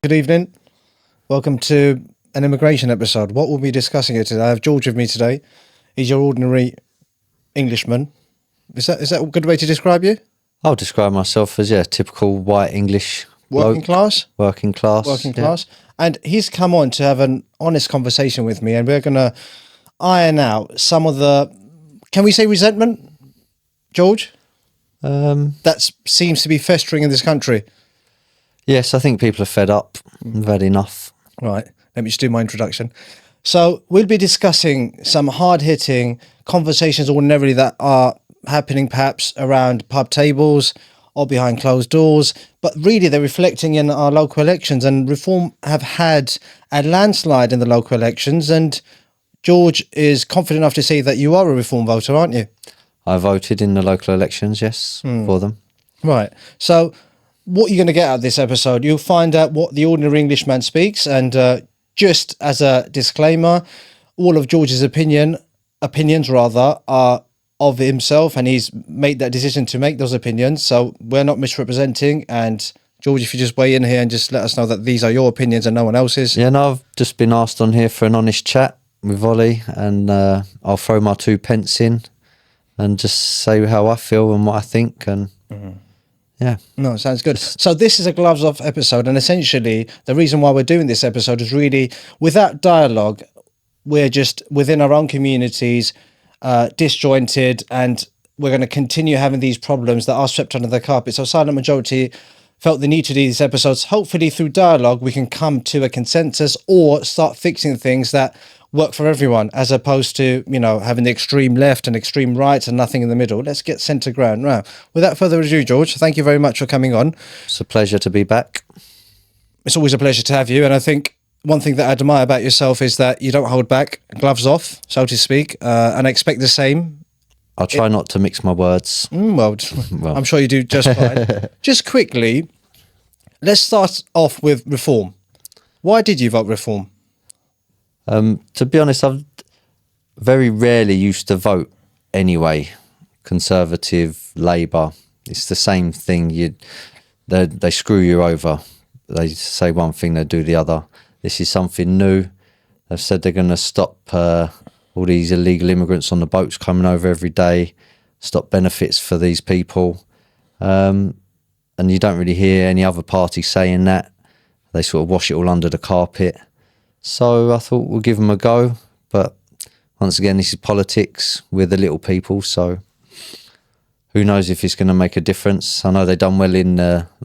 Good evening. Welcome to an immigration episode. What we'll be discussing here today, I have George with me today. He's your ordinary Englishman. Is that a good way to describe you? I'll describe myself as, typical white English Working bloke. class? Working class. Working class. And he's come on to have an honest conversation with me, and we're going to iron out some of the, can we say resentment, George? That seems to be festering in this country. Yes, I think people are fed up. They've had enough. Right, let me just do my introduction. So we'll be discussing some hard-hitting conversations ordinarily that are happening perhaps around pub tables or behind closed doors, but really they're reflecting in our local elections, and Reform have had a landslide in the local elections, and George is confident enough to say that you are a Reform voter, aren't you? I voted in the local elections, yes, for them. Right, so what you're going to get out of this episode, you'll find out what the ordinary Englishman speaks, and just as a disclaimer, all of George's opinions are of himself, and he's made that decision to make those opinions, so we're not misrepresenting. And George, if you just weigh in here and just let us know that these are your opinions and no one else's. Yeah, no, I've just been asked on here for an honest chat with Ollie, and I'll throw my 2 pence in and just say how I feel and what I think, and yeah. No, sounds good. So this is a gloves off episode, and essentially the reason why we're doing this episode is really without dialogue. We're just within our own communities, disjointed, and we're going to continue having these problems that are swept under the carpet. So Silent Majority felt the need to do these episodes. Hopefully through dialogue we can come to a consensus or start fixing things that work for everyone, as opposed to, having the extreme left and extreme right and nothing in the middle. Let's get centre ground. Now, without further ado, George, thank you very much for coming on. It's a pleasure to be back. It's always a pleasure to have you, and I think one thing that I admire about yourself is that you don't hold back, gloves off, so to speak, and I expect the same. I'll try not to mix my words. Well, I'm sure you do just fine. Just quickly, let's start off with Reform. Why did you vote Reform? To be honest, I've very rarely used to vote anyway. Conservative, Labour, it's the same thing. They screw you over. They say one thing, they do the other. This is something new. They've said they're going to stop all these illegal immigrants on the boats coming over every day, stop benefits for these people. And you don't really hear any other party saying that. They sort of wash it all under the carpet. So I thought we'll give them a go. But once again, this is politics. We're the little people, so who knows if it's going to make a difference. I know they've done well in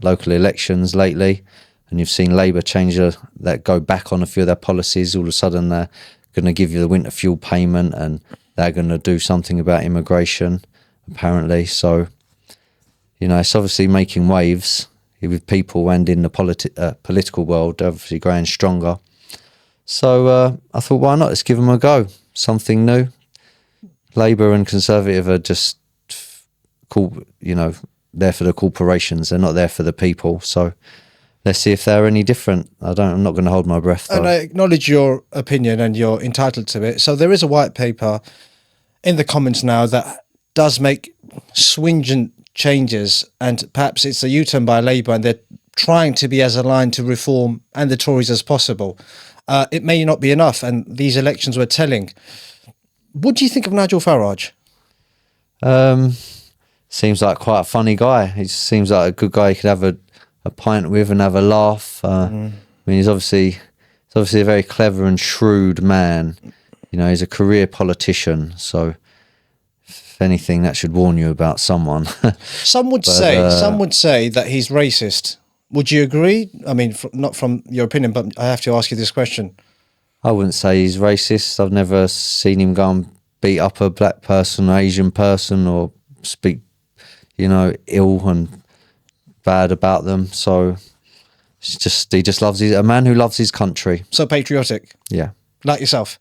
local elections lately, and you've seen Labour change that, go back on a few of their policies. All of a sudden they're going to give you the winter fuel payment, and they're going to do something about immigration, apparently. So, it's obviously making waves with people, and in the political world, obviously growing stronger. So I thought, why not? Let's give them a go. Something new. Labour and Conservative are just cool, there for the corporations. They're not there for the people. So let's see if they're any different. I'm not going to hold my breath, though. And I acknowledge your opinion, and you're entitled to it. So there is a white paper in the Commons now that does make stringent changes, and perhaps it's a U-turn by Labour, and they're trying to be as aligned to Reform and the Tories as possible. It may not be enough, and these elections were telling. What do you think of Nigel Farage? Seems like quite a funny guy. He seems like a good guy you could have a pint with and have a laugh. I mean, he's obviously a very clever and shrewd man. He's a career politician, so if anything, that should warn you about someone. Some would say that he's racist. Would you agree? I mean, not from your opinion, but I have to ask you this question. I wouldn't say he's racist. I've never seen him go and beat up a black person, or Asian person, or speak, ill and bad about them. So he just loves a man who loves his country. So patriotic. Yeah. Like yourself.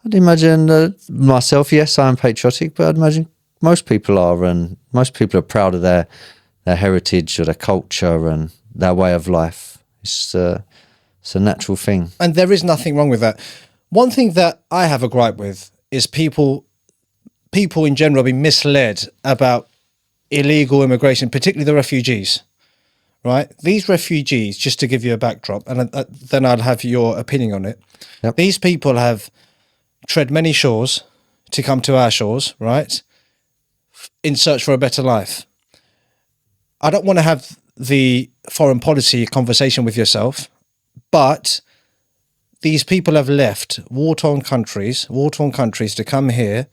I'd imagine myself, yes, I am patriotic, but I'd imagine most people are, and most people are proud of their heritage or their culture and their way of life. It's a natural thing. And there is nothing wrong with that. One thing that I have a gripe with is people in general being misled about illegal immigration, particularly the refugees, right? These refugees, just to give you a backdrop, and then I'll have your opinion on it. Yep. These people have tread many shores to come to our shores, right? In search for a better life. I don't want to have the foreign policy conversation with yourself, but these people have left war-torn countries to come here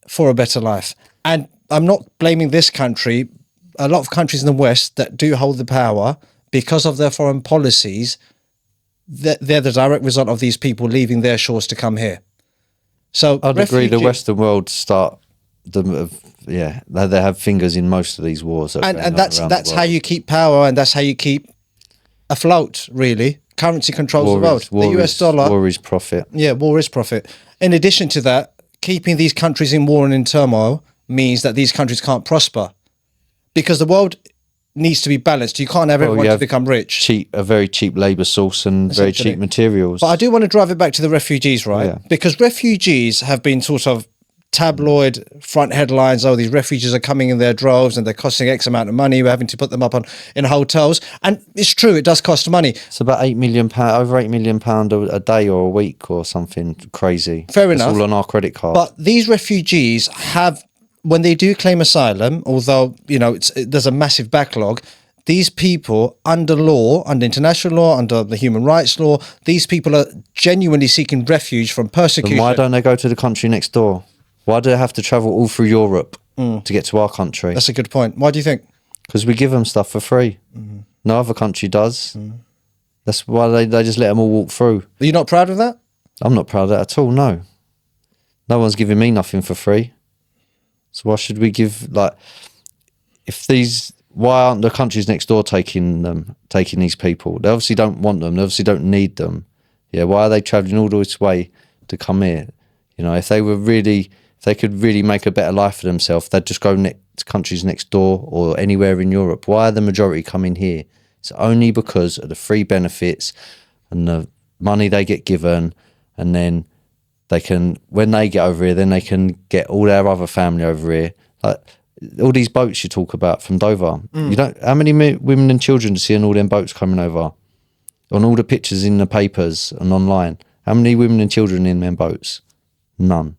for a better life. And I'm not blaming this country. A lot of countries in the West that do hold the power, because of their foreign policies, they're the direct result of these people leaving their shores to come here. So I'd agree. The Western world they have fingers in most of these wars. And that's how you keep power, and that's how you keep afloat, really. Currency controls the world. The US dollar. War is profit. Yeah, war is profit. In addition to that, keeping these countries in war and in turmoil means that these countries can't prosper, because the world needs to be balanced. You can't have everyone to become rich. A very cheap labour source and very cheap materials. But I do want to drive it back to the refugees, right? Yeah. Because refugees have been sort of tabloid front headlines. Oh, these refugees are coming in their droves and they're costing X amount of money. We're having to put them up in hotels. And it's true, it does cost money. It's about £8 million, over £8 million a day or a week or something crazy. Fair enough. It's all on our credit card. But these refugees have, when they do claim asylum, although, there's a massive backlog, these people, under law, under international law, under the human rights law, these people are genuinely seeking refuge from persecution. Then why don't they go to the country next door? Why do they have to travel all through Europe to get to our country? That's a good point. Why do you think? Because we give them stuff for free. No other country does. That's why they just let them all walk through. Are you not proud of that? I'm not proud of that at all, no. No one's giving me nothing for free. So why should we give, why aren't the countries next door taking these people? They obviously don't want them. They obviously don't need them. Yeah, why are they travelling all this way to come here? If they could really make a better life for themselves, they'd just go to countries next door or anywhere in Europe. Why are the majority coming here? It's only because of the free benefits and the money they get given, and then when they get over here, then they can get all their other family over here. Like all these boats you talk about from Dover. How many women and children do you see on all them boats coming over? On all the pictures in the papers and online. How many women and children in them boats? None.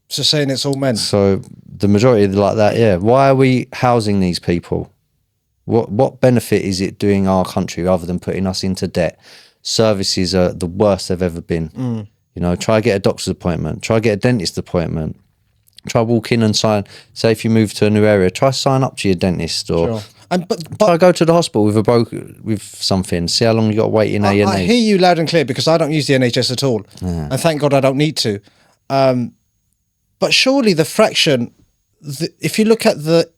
So saying it's all men. So the majority are like that, yeah. Why are we housing these people? What benefit is it doing our country other than putting us into debt? Services are the worst they've ever been. Try get a doctor's appointment. Try get a dentist appointment. Try walk in and say if you move to a new area, try sign up to your dentist or try go to the hospital with something. See how long you got to wait in A&E. I hear you loud and clear, because I don't use the NHS at all. Yeah. And thank God I don't need to. But surely the fraction, if you look at the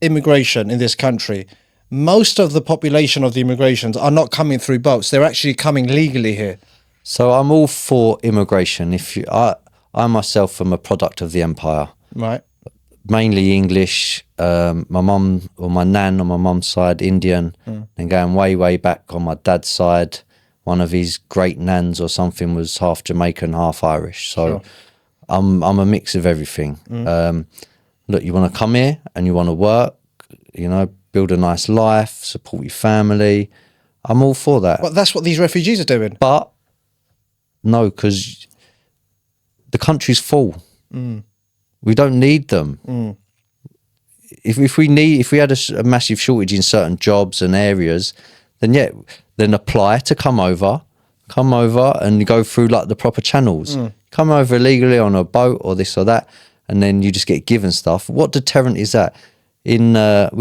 immigration in this country, most of the population of the immigrations are not coming through boats. They're actually coming legally here. So I'm all for immigration. I myself am a product of the empire. Right. Mainly English. My mum or my nan on my mum's side, Indian. And going way, way back on my dad's side, one of his great nans or something was half Jamaican, half Irish. So sure. I'm a mix of everything. Look, you want to come here and you want to work, build a nice life, support your family. I'm all for that. Well, that's what these refugees are doing. But no, because the country's full. We don't need them. If we had a massive shortage in certain jobs and areas, then apply to come over and go through the proper channels. Come over illegally on a boat or this or that, and then you just get given stuff. What deterrent is that? We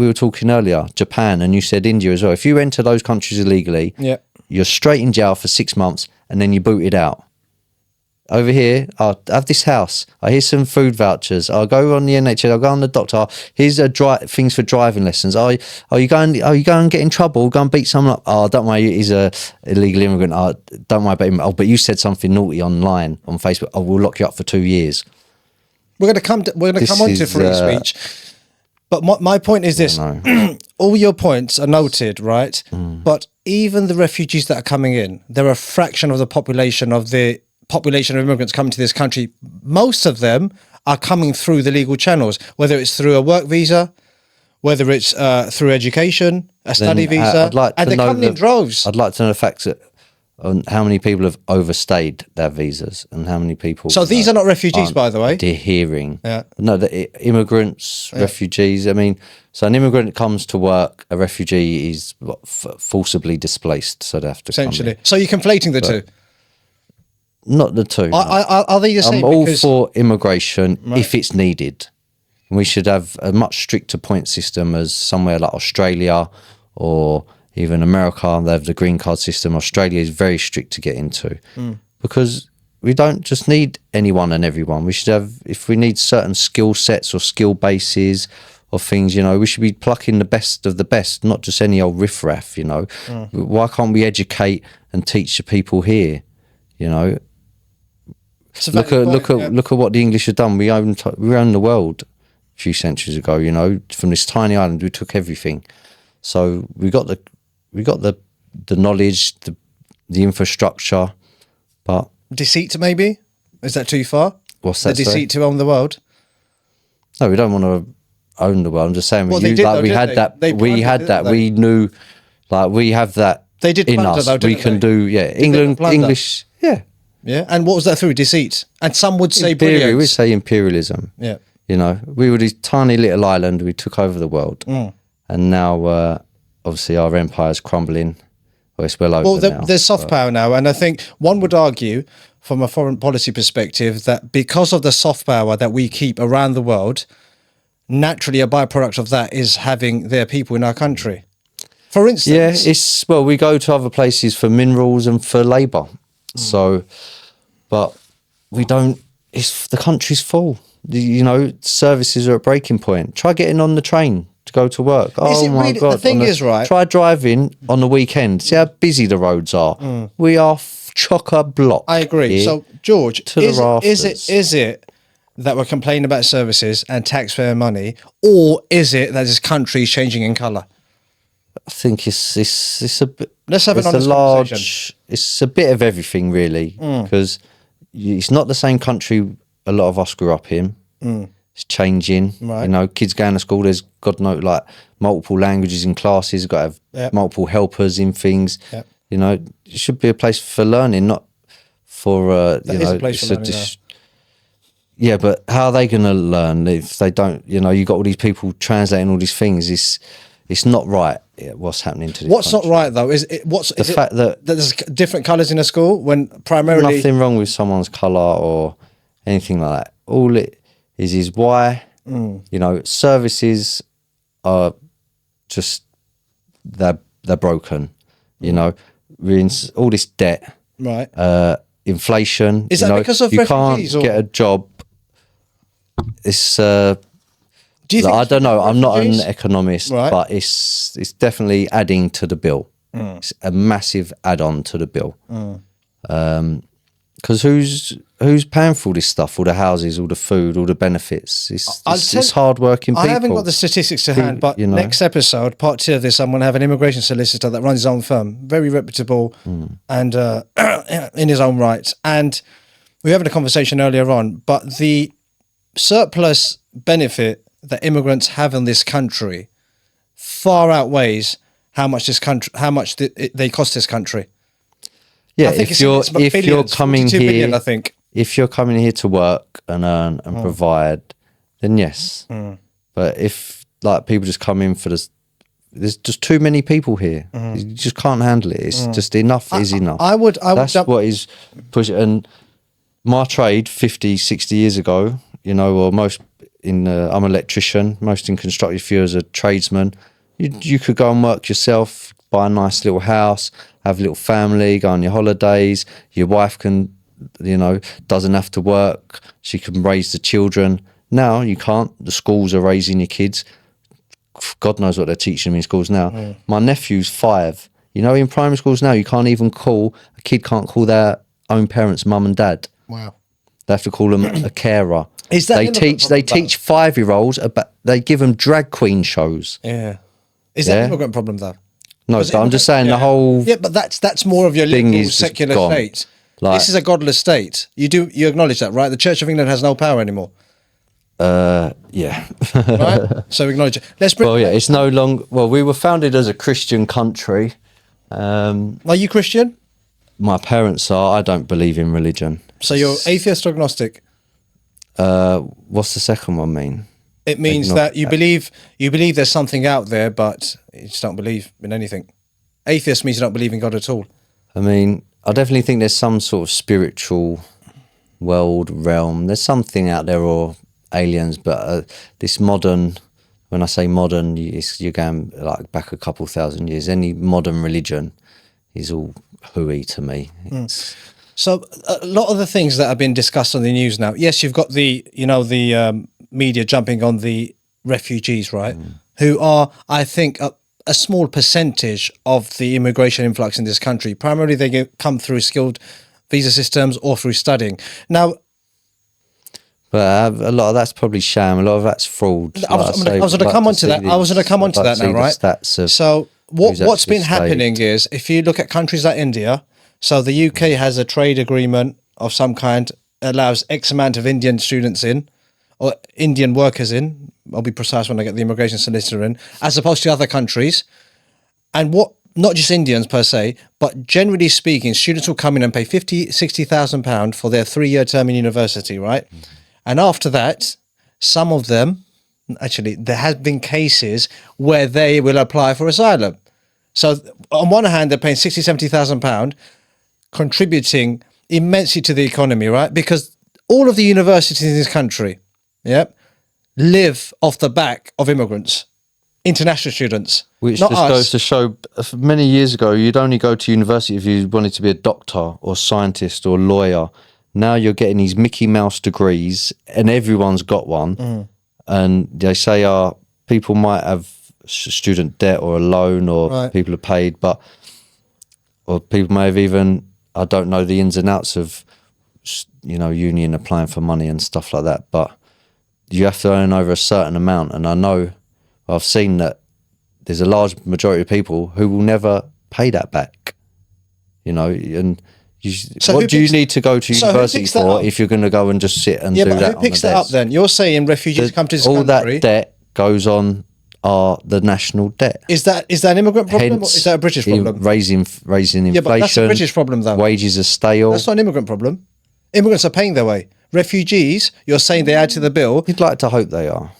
were talking earlier, Japan, and you said India as well. If you enter those countries illegally, you're straight in jail for 6 months and then you're booted out. Over here, I'll have this house. Here's some food vouchers. I'll go on the NHS. I'll go on the doctor. Here's things for driving lessons. You going and get in trouble? Go and beat someone up. Oh, don't worry, he's a illegal immigrant. Oh, don't worry about him. Oh, but you said something naughty online on Facebook. Oh, we'll lock you up for 2 years. We're going to come on to free speech. But my point is this: all your points are noted, right? But even the refugees that are coming in, they're a fraction of the population of immigrants coming to this country. Most of them are coming through the legal channels, whether it's through a work visa, whether it's through education, a study visa, I'd like and to they're know coming in droves. I'd like to know the facts on how many people have overstayed their visas and how many people. So these are not refugees, by the way. Adhering. Yeah. No, the immigrants, refugees. I mean, so an immigrant comes to work, a refugee is forcibly displaced, so they have to Essentially. come in. So you're conflating the two. Not the two. No. Are they the same? I'm all Because- for immigration if it's needed. We should have a much stricter point system as somewhere like Australia or even America. They have the green card system. Australia is very strict to get into because we don't just need anyone and everyone. We should have, if we need certain skill sets or skill bases or things, you know, we should be plucking the best of the best, not just any old riffraff, you know. Why can't we educate and teach the people here, you know? Look at what the English have done. We owned the world a few centuries ago. You know, from this tiny island, we took everything. So we got the knowledge, the infrastructure, but deceit maybe, is that too far? What's that? The deceit to own the world. No, we don't want to own the world. I'm just saying, Well, they did, though, we didn't had they? that. They We plundered, had didn't that. they? We knew, like we have that. They did in plunder, us. though, We didn't can they? do. Yeah, Did they England, plunder? English. Yeah. Yeah, and what was that through? Deceit. And some would say We brilliance. say imperialism. Yeah. You know, we were this tiny little island. We took over the world, and now obviously our empire's crumbling. Well, it's well over Well, now. there's soft power now, and I think one would argue, from a foreign policy perspective, that because of the soft power that we keep around the world, naturally a byproduct of that is having their people in our country. For instance, Yeah, we go to other places for minerals and for labour. So, but we don't. It's the country's full. You know, services are at breaking point. Try getting on the train to go to work. Is Oh it my really- god! the thing is, right? Try driving on the weekend. See how busy the roads are. We are chock-a-block. I agree. here. So, George, to the is rafters. it that we're complaining about services and taxpayer money, or is it that this country is changing in colour? I think it's a bit. Let's have an it's a honest large. conversation. It's a bit of everything, really, because it's not the same country a lot of us grew up in. It's changing. Right. You know, kids going to school. There's God knows like multiple languages in classes. Got to have Yep. multiple helpers in things. Yep. You know, it should be a place for learning, not for That is a place for learning, yeah, but how are they going to learn if they don't? You know, you got all these people translating all these things. It's not right. What's happening to this What's country. not right though? Is it The fact that there's different colours in a school when primarily nothing wrong with someone's colour or anything like that. All it is why, you know, services are just, they're broken. You know, we're in all this debt, right? inflation. Is you that know, because of you refugees, can't or- get a job. It's Do you think I it's don't know. because of I'm not an refugees? economist, Right. but it's definitely adding to the bill. It's a massive add-on to the bill. Because who's paying for all this stuff? All the houses, all the food, all the benefits. It's hard-working people. I haven't got the statistics to hand, but you know. next episode, part 2 of this, I'm going to have an immigration solicitor that runs his own firm, very reputable and in his own right. And we were having a conversation earlier on, but the surplus benefit that immigrants have in this country far outweighs how much they cost this country. Yeah, I think if you're billions, coming 42 here, billion, I think. if you're coming here to work and earn and provide, then yes. But if like people just come in for this, there's just too many people here. You just can't handle it. It's just enough is enough. I would That's jump- what is pushing. And my trade 50, 60 years ago, you know, or most I'm an electrician, most in construction, if you're as a tradesman, you could go and work yourself, buy a nice little house, have a little family, go on your holidays. Your wife can, you know, doesn't have to work. She can raise the children. Now you can't. The schools are raising your kids. God knows what they're teaching them in schools now. My nephew's 5. You know, in primary schools now, a kid can't call their own parents mum and dad. Wow. They have to call them a carer. Is that they immigrant teach problem, 5-year-olds about, they give them drag queen shows. Yeah. Is that Yeah. an immigrant problem though? No, Was but I'm just saying the whole Yeah, but that's more of your thing liberal is just secular gone. state. Like- This is a godless state. You acknowledge that, right? The Church of England has no power anymore. Yeah. right? So acknowledge it. Let's bring. Well, yeah, it's no longer. Well, we were founded as a Christian country. Are you Christian? My parents are. I don't believe in religion. So you're atheist or agnostic? What's the second one mean? It means that you believe there's something out there, but you just don't believe in anything. Atheist means you don't believe in God at all. I mean, I definitely think there's some sort of spiritual world realm. There's something out there, or aliens, but this modern, when I say modern, you're going like back a couple thousand years. Any modern religion is all hooey to me. So a lot of the things that have been discussed on the news now, yes, you've got the media jumping on the refugees, right? Who are, I think, a small percentage of the immigration influx in this country. Primarily, they come through skilled visa systems or through studying. Now, but a lot of that's probably sham. A lot of that's fraud. I was going to come on to that. I was going to come on to that now, right? So what's been happening is, if you look at countries like India, so the UK has a trade agreement of some kind, allows X amount of Indian students in, or Indian workers in, I'll be precise when I get the immigration solicitor in, as opposed to other countries. And not just Indians per se, but generally speaking, students will come in and pay £60,000 for their 3-year term in university, right? And after that, some of them, actually, there have been cases where they will apply for asylum. So on one hand, they're paying £60,000-70,000, contributing immensely to the economy, right? Because all of the universities in this country, live off the back of immigrants, international students. Which just goes to show, many years ago, you'd only go to university if you wanted to be a doctor or scientist or lawyer. Now you're getting these Mickey Mouse degrees, and everyone's got one. And they say, people might have student debt or a loan, or people are paid, or people may have even, I don't know the ins and outs of, union applying for money and stuff like that, but you have to earn over a certain amount. And I know, I've seen that there's a large majority of people who will never pay that back, and what do you need to go to university for if you're going to go and just sit and do that? But who picks that up then? You're saying refugees come to this country. All that debt goes on the national debt. Is that an immigrant problem, or is that a British problem? Raising inflation. Yeah, but that's a British problem, though. Wages are stale. That's not an immigrant problem. Immigrants are paying their way. Refugees, you're saying they add to the bill. You'd like to hope they are.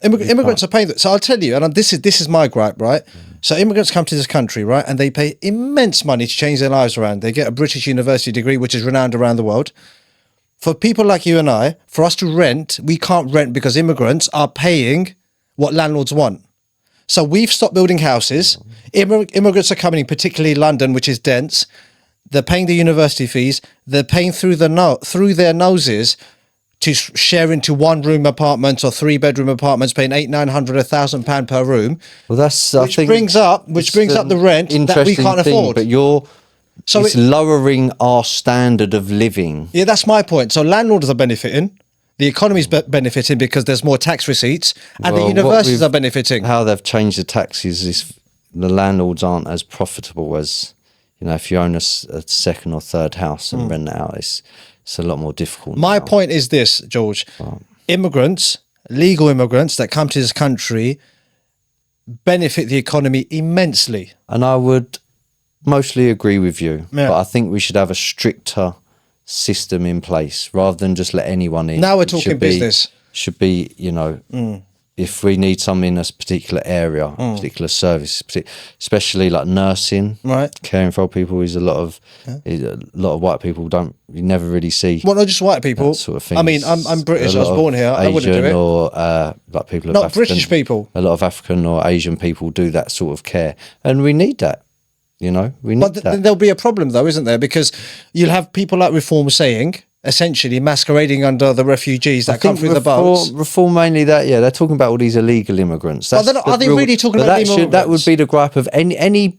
Immigrants are paying. So I'll tell you, and this is my gripe, right? So immigrants come to this country, right, and they pay immense money to change their lives around. They get a British university degree, which is renowned around the world. For people like you and I, for us to rent, we can't rent because immigrants are paying what landlords want. So we've stopped building houses. Immigrants are coming in, particularly London, which is dense. They're paying the university fees. They're paying through their noses to share into 1-room apartments or 3-bedroom apartments, paying £800-900 £1,000 per room. Well, that's which brings up the rent that we can't afford. But it's lowering our standard of living. Yeah, that's my point. So landlords are benefiting. The economy's benefiting because there's more tax receipts, and the universities are benefiting. How they've changed the taxes is the landlords aren't as profitable as, if you own a second or third house and rent it out, it's a lot more difficult. My point is this, George. Immigrants, legal immigrants that come to this country benefit the economy immensely. And I would mostly agree with you, but I think we should have a stricter system in place rather than just let anyone in. Now we're talking business. Should be, if we need something in a particular area, particular service, especially like nursing, right, caring for old people, is a lot of white people you never really see. Well, not just white people. Sort of things. I mean, I'm British. I was born here. Asian, I wouldn't do it. Or like people. Not British people. A lot of African or Asian people do that sort of care, and we need that. We need that. But there'll be a problem, though, isn't there? Because you'll have people like Reform saying, essentially masquerading under the refugees that come through the boats. Reform mainly that, they're talking about all these illegal immigrants. Are they really talking about illegal immigrants? That would be the gripe of any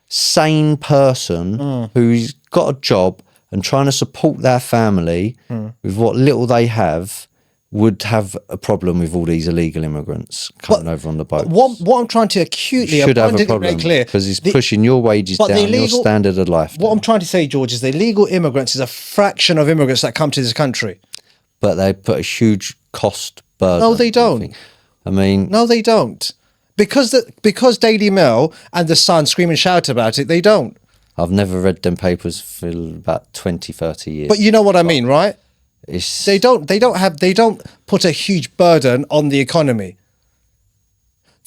sane person who's got a job and trying to support their family with what little they have, would have a problem with all these illegal immigrants coming over on the boats. What I'm trying to acutely should have a problem because it's pushing your wages down, your standard of life down. What I'm trying to say, George, is the illegal immigrants is a fraction of immigrants that come to this country. But they put a huge cost burden. No, they don't. I mean, No, they don't. Because Daily Mail and The Sun scream and shout about it, they don't. I've never read them papers for about 20, 30 years. But you know what I mean, right? It's, They don't put a huge burden on the economy.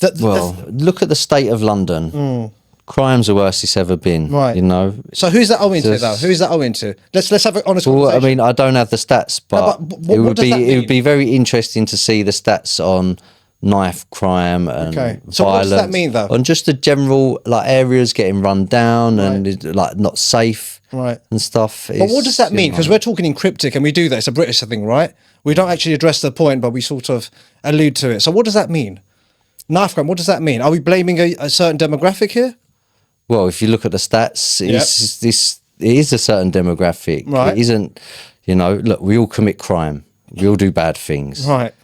Look at the state of London. Crime's the worst it's ever been. Right. You know. So who's that owing to, though? Who's that owing to? Let's have an honest Well, I conversation. mean, I don't have the stats, but, what it does that it mean? would be very interesting to see the stats on knife crime and So what violence. does that mean, though? On just the general like areas getting run down and like not safe, Right. and stuff. But what does that mean? Because we're talking in cryptic, and we do that. It's a British thing, right? We don't actually address the point, but we sort of allude to it. So what does that mean? Knife crime, what does that mean? Are we blaming a certain demographic here? Well, if you look at the stats, it is a certain demographic. Right. It isn't, you know, look, we all commit crime. We all do bad things. Right.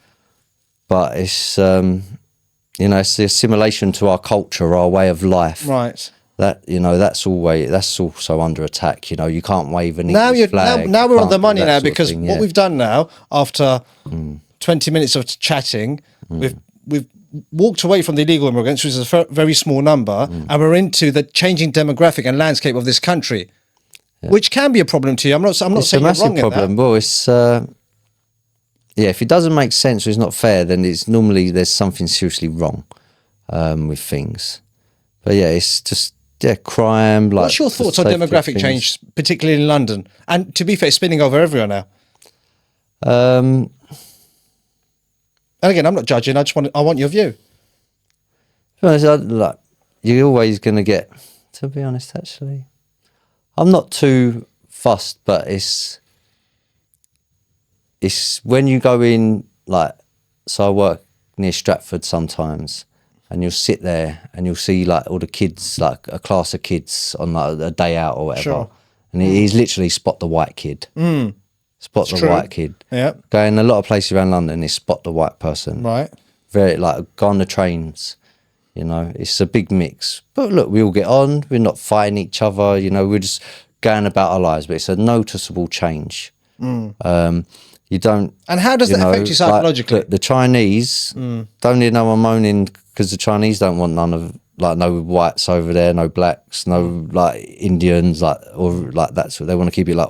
But it's, you know, it's the assimilation to our culture, our way of life. Right. That, you know, that's also under attack. You know, you can't wave an Now English flag. now we're on the can't do money that now, sort of because thing, what yeah. we've done now, after 20 minutes of chatting, we've walked away from the illegal immigrants, which is a very small number, and we're into the changing demographic and landscape of this country, which can be a problem to you. I'm not It's saying a you're massive wrong problem. in that. Well, it's if it doesn't make sense or it's not fair, then it's normally there's something seriously wrong with things. But yeah, it's just crime. Like, What's your thoughts on safety of demographic things. change, particularly in London? And to be fair, it's spinning over everywhere now. And again, I'm not judging. I want your view. To be honest, like, you're always going to get. To be honest, actually, I'm not too fussed, but it's when you go in, like, so I work near Stratford sometimes, and you'll sit there and you'll see like all the kids, like a class of kids on like a day out or whatever, Sure. and he's literally spot the white kid. Spot the true. white kid. Yeah. Going a lot of places around London is spot the white person. Right. Very like go on the trains, you know, it's a big mix. But look, we all get on, we're not fighting each other, you know, we're just going about our lives, but it's a noticeable change. You don't. And how does that affect you psychologically? Like, the Chinese, don't need no one moaning because the Chinese don't want none of, like, no whites over there, no blacks, no like Indians, like, or like that's what they want to keep it like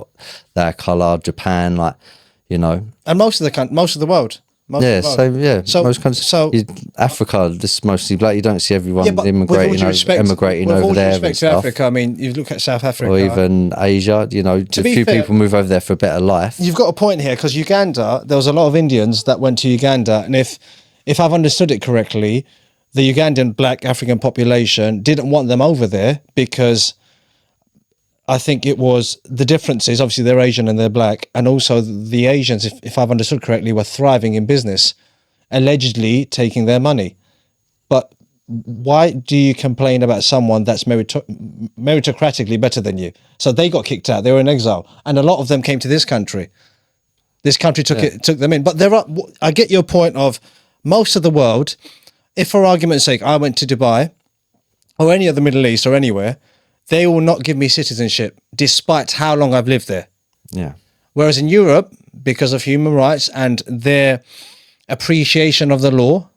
their colour. Japan, like, you know. And most of the world. Most countries. So Africa, this is mostly black. You don't see everyone with all immigrating due respect, over there. Respect And to stuff. Africa, I mean, you look at South Africa, Or even Asia, you know, a be few fair, people move over there for a better life. You've got a point here, because Uganda, there was a lot of Indians that went to Uganda, and if I've understood it correctly, the Ugandan black African population didn't want them over there because I think it was the differences. Obviously, they're Asian and they're black, and also the Asians, if I've understood correctly, were thriving in business, allegedly taking their money. But why do you complain about someone that's meritocratically better than you? So they got kicked out. They were in exile, and a lot of them came to this country. This country took them in. But I get your point of most of the world. If, for argument's sake, I went to Dubai or any other Middle East or anywhere, they will not give me citizenship despite how long I've lived there. Yeah. Whereas in Europe, because of human rights and their appreciation of the law,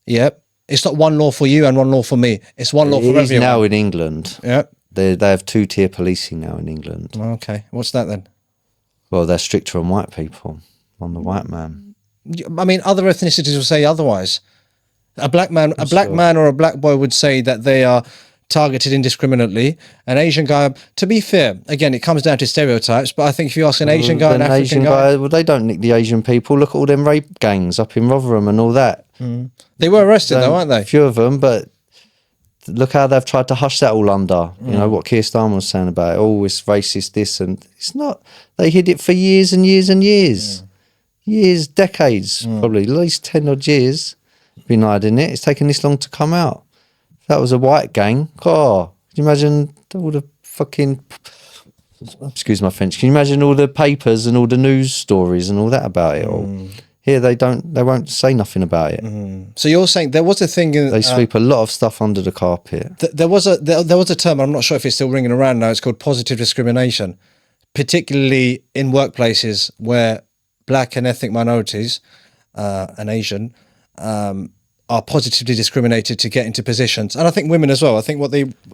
it's not one law for you and one law for me. It's one law for everyone. It is now in England. Yeah. They have 2-tier policing now in England. Okay. What's that then? Well, they're stricter on white people, on the white man. I mean, other ethnicities will say otherwise. A black man or a black boy would say that they are targeted indiscriminately. An Asian guy, to be fair, again, it comes down to stereotypes, but I think if you ask an Asian guy, an African guy, well, they don't nick the Asian people. Look at all them rape gangs up in Rotherham and all that. They were arrested though, aren't they? A few of them, but look how they've tried to hush that all under. You know, what Keir Starmer was saying about it. Oh, it's racist, this, and it's not. They hid it for years and years and years. Years, decades, probably, at least 10 odd years been hiding it. It's taken this long to come out. If that was a white gang, can you imagine all the fucking, excuse my French, can you imagine all the papers and all the news stories and all that about it all? Here they won't say nothing about it. So you're saying there was a thing in... They sweep a lot of stuff under the carpet. There was a term, I'm not sure if it's still ringing around now, it's called positive discrimination, particularly in workplaces where black and ethnic minorities and Asian, are positively discriminated to get into positions, and I think women as well. I think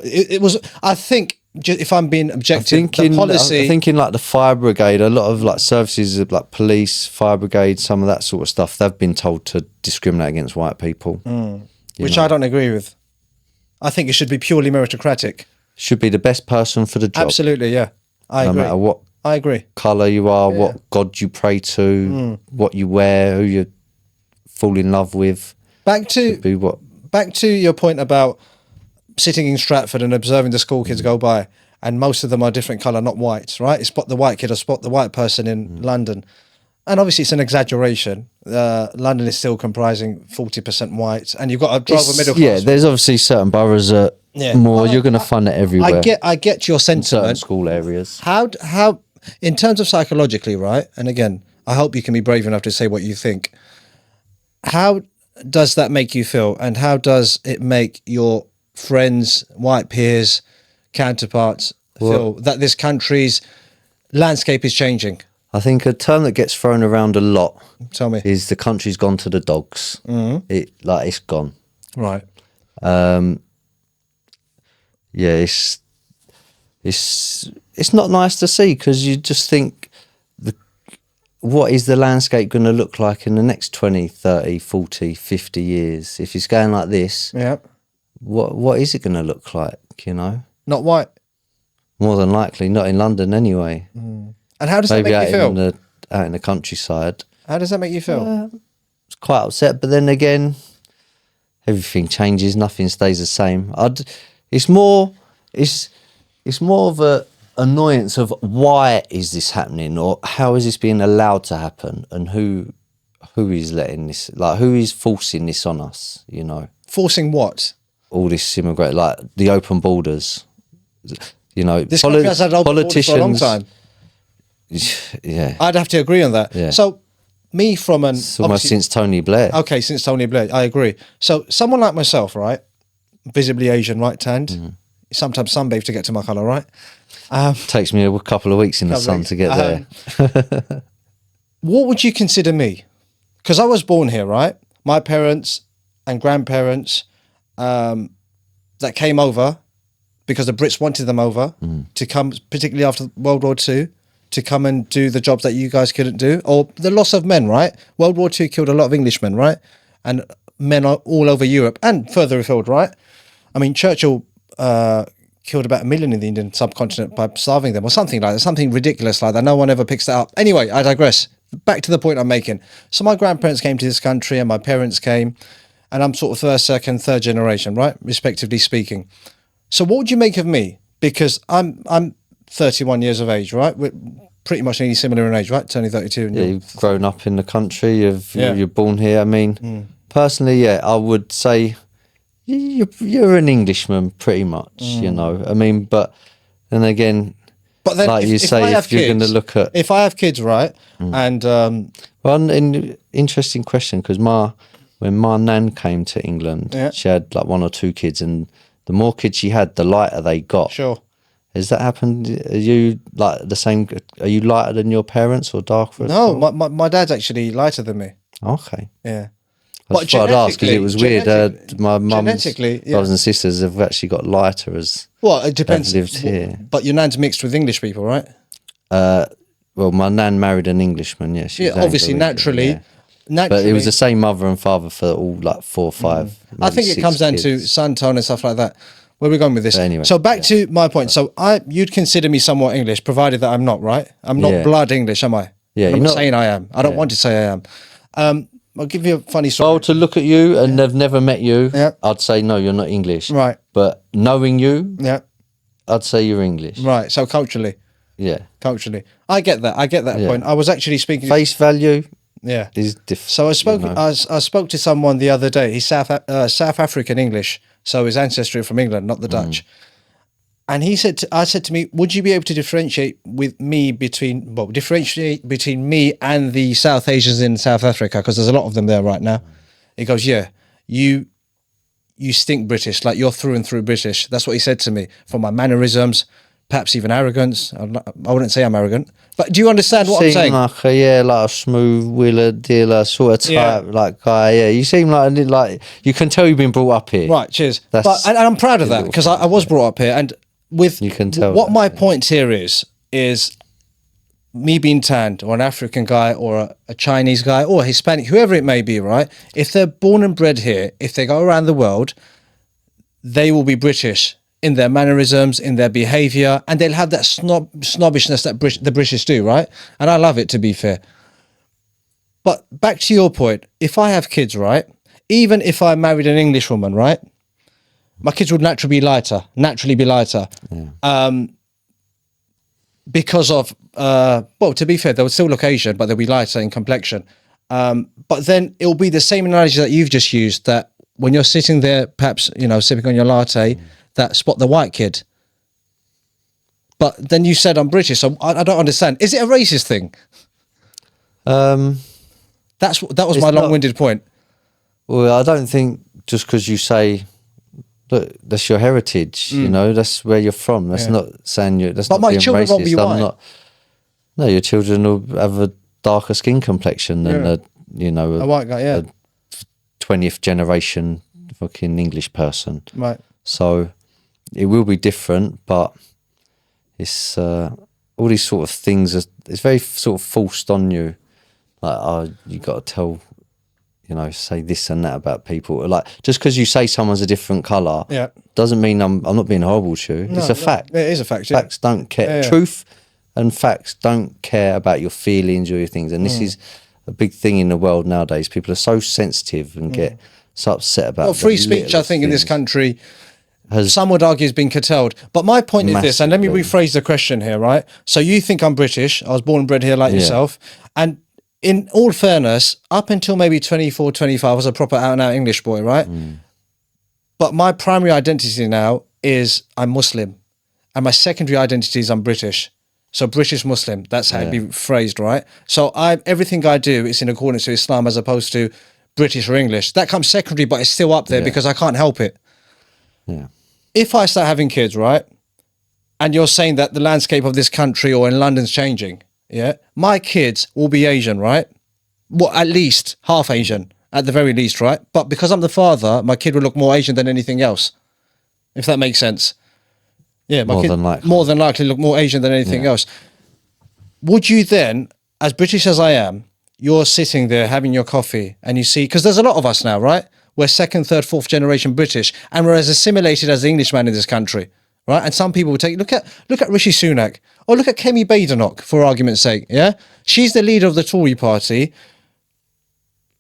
it was. I think if I'm being objective, the policy. I think in like the fire brigade, a lot of like services like police, fire brigade, some of that sort of stuff, they've been told to discriminate against white people, which I don't agree with. I think it should be purely meritocratic. Should be the best person for the job. Absolutely, yeah. I agree. No matter what I agree. colour you are, what god you pray to, what you wear, who you fall in love with. Back to your point about sitting in Stratford and observing the school kids go by, and most of them are different colour, not white, right? You spot the white kid or spot the white person in London. And obviously it's an exaggeration. London is still comprising 40% white, and you've got a driver middle class. Yeah, there's obviously certain boroughs that more. You're going to find it everywhere. I get your sentiment. Certain school areas. How in terms of psychologically, right? And again, I hope you can be brave enough to say what you think. How does that make you feel, and how does it make your friends, white peers, counterparts feel that this country's landscape is changing? I think a term that gets thrown around a lot Tell me. is the country's gone to the dogs. It's gone. Right. Yeah, it's not nice to see, because you just think, what is the landscape going to look like in the next 20, 30, 40, 50 years? If it's going like this, what is it going to look like, you know? Not white. More than likely, not in London anyway. And how does that make you feel? Out in the countryside. How does that make you feel? It's quite upset, but then again, everything changes, nothing stays the same. It's more of a annoyance of why is this happening, or how is this being allowed to happen, and who is letting this, like, who is forcing this on us, you know? Forcing what? All this immigrant, like the open borders, you know. This country has had open borders for a long time. Yeah, I'd have to agree on that. Yeah. So, me from an almost since Tony Blair. Okay, since Tony Blair, I agree. So, someone like myself, right, visibly Asian, right, tanned, sometimes sunbathe to get to my colour, right? Takes me a couple of weeks in the sun to get there. What would you consider me? Because I was born here, right? My parents and grandparents that came over because the Brits wanted them over to come, particularly after World War II, to come and do the jobs that you guys couldn't do, or the loss of men, right? World War II killed a lot of Englishmen, right? And men are all over Europe and further afield, right? I mean, Churchill killed about 1 million in the Indian subcontinent by starving them, or something like that, something ridiculous like that. No one ever picks that up. Anyway, I digress. Back to the point I'm making. So my grandparents came to this country and my parents came, and I'm sort of first, second, third generation, right? Respectively speaking. So what would you make of me? Because I'm 31 years of age, right? We're pretty much nearly similar in age, right? Turning 32. And you've grown up in the country. You're born here. I mean, personally, I would say you're an Englishman, pretty much. You know, I mean, but then again, but then like if, you if say, I have if you're kids, going to look at, if I have kids, right, and well, an interesting question, because when my nan came to England, she had like 1 or 2 kids, and the more kids she had, the lighter they got. Sure. Has that happened? Are you like the same? Are you lighter than your parents or darker? No, my dad's actually lighter than me. Okay. Yeah. But I'd ask, because it was weird. My mum's genetically, brothers and sisters have actually got lighter as well. It depends. Lived here, but your nan's mixed with English people, right? Well, my nan married an Englishman. Yeah, she was obviously, naturally. But it was the same mother and father for all like 4 or 5. I think it comes down to sun tone and stuff like that. Where are we going with this? But anyway, so back to my point. So you'd consider me somewhat English, provided that I'm not, right? I'm not blood English, am I? Yeah, I'm not saying I am. I don't want to say I am. I'll give you a funny story. Oh, to look at you and they've never met you, I'd say no, you're not English. Right. But knowing you, yeah, I'd say you're English. Right. So culturally. Yeah. Culturally. I get that. Point. I was actually speaking. Face value. Yeah. Is different. So I spoke to someone the other day. He's South African English, so his ancestry from England, not the Dutch. And I said to me, would you be able to differentiate between me and the South Asians in South Africa? Because there's a lot of them there right now. He goes, yeah, you stink British, like you're through and through British. That's what he said to me, from my mannerisms perhaps even arrogance. I wouldn't say I'm arrogant, but do you understand what I'm Seem saying? like a smooth wheeler dealer sort of type, like guy. Yeah, you seem like you can tell you've been brought up here. Right, cheers. That's And I'm proud of a that little because thing, I was brought up here, and with You can tell what that, my yeah. point here is me being tanned, or an African guy, or a Chinese guy, or a Hispanic, whoever it may be, right? If they're born and bred here, if they go around the world, they will be British in their mannerisms, in their behaviour, and they'll have that snobbishness that the British do, right? And I love it, to be fair. But back to your point, if I have kids, right, even if I married an English woman, right, my kids would naturally be lighter. Because of, well, to be fair, they would still look Asian, but they'll be lighter in complexion. But then it'll be the same analogy that you've just used, that when you're sitting there, perhaps, sipping on your latte, that spot the white kid. But then you said I'm British, so I don't understand. Is it a racist thing? That was my long-winded point. Well, I don't think just because you say, look, that's your heritage, that's where you're from. That's not saying you. That's But not my being children racist. won't be white. No, your children will have a darker skin complexion than A white guy, yeah. a 20th generation fucking English person. Right. So it will be different, but it's all these sort of things. It's very sort of forced on you. Like, oh, you got to tell, say this and that about people. Like, just because you say someone's a different colour, doesn't mean I'm not being horrible to you. It's a fact. It is a fact. Yeah. Facts don't care. Yeah. Truth and facts don't care about your feelings or your things. And this is a big thing in the world nowadays. People are so sensitive and get so upset about. Well, free the speech, I littlest think, in this things. country, some would argue, has been curtailed. But my point is this, and let me rephrase the question here, right? So you think I'm British. I was born and bred here like yourself. And in all fairness, up until maybe 24, 25, I was a proper out-and-out English boy, right? But my primary identity now is I'm Muslim. And my secondary identity is I'm British. So British Muslim, that's how it'd be phrased, right? So everything I do is in accordance to Islam as opposed to British or English. That comes secondary, but it's still up there because I can't help it. Yeah. If I start having kids, right, and you're saying that the landscape of this country or in London's changing, my kids will be Asian, right? Well, at least half Asian, at the very least, right? But because I'm the father, my kid will look more Asian than anything else, if that makes sense. Yeah, my kid more than likely look more Asian than anything else. Would you then, as British as I am, you're sitting there having your coffee and you see, because there's a lot of us now, right? We're second, third, fourth generation British, and we're as assimilated as the Englishman in this country, right? And some people will look at Rishi Sunak, or look at Kemi Badenoch, for argument's sake, yeah? She's the leader of the Tory party.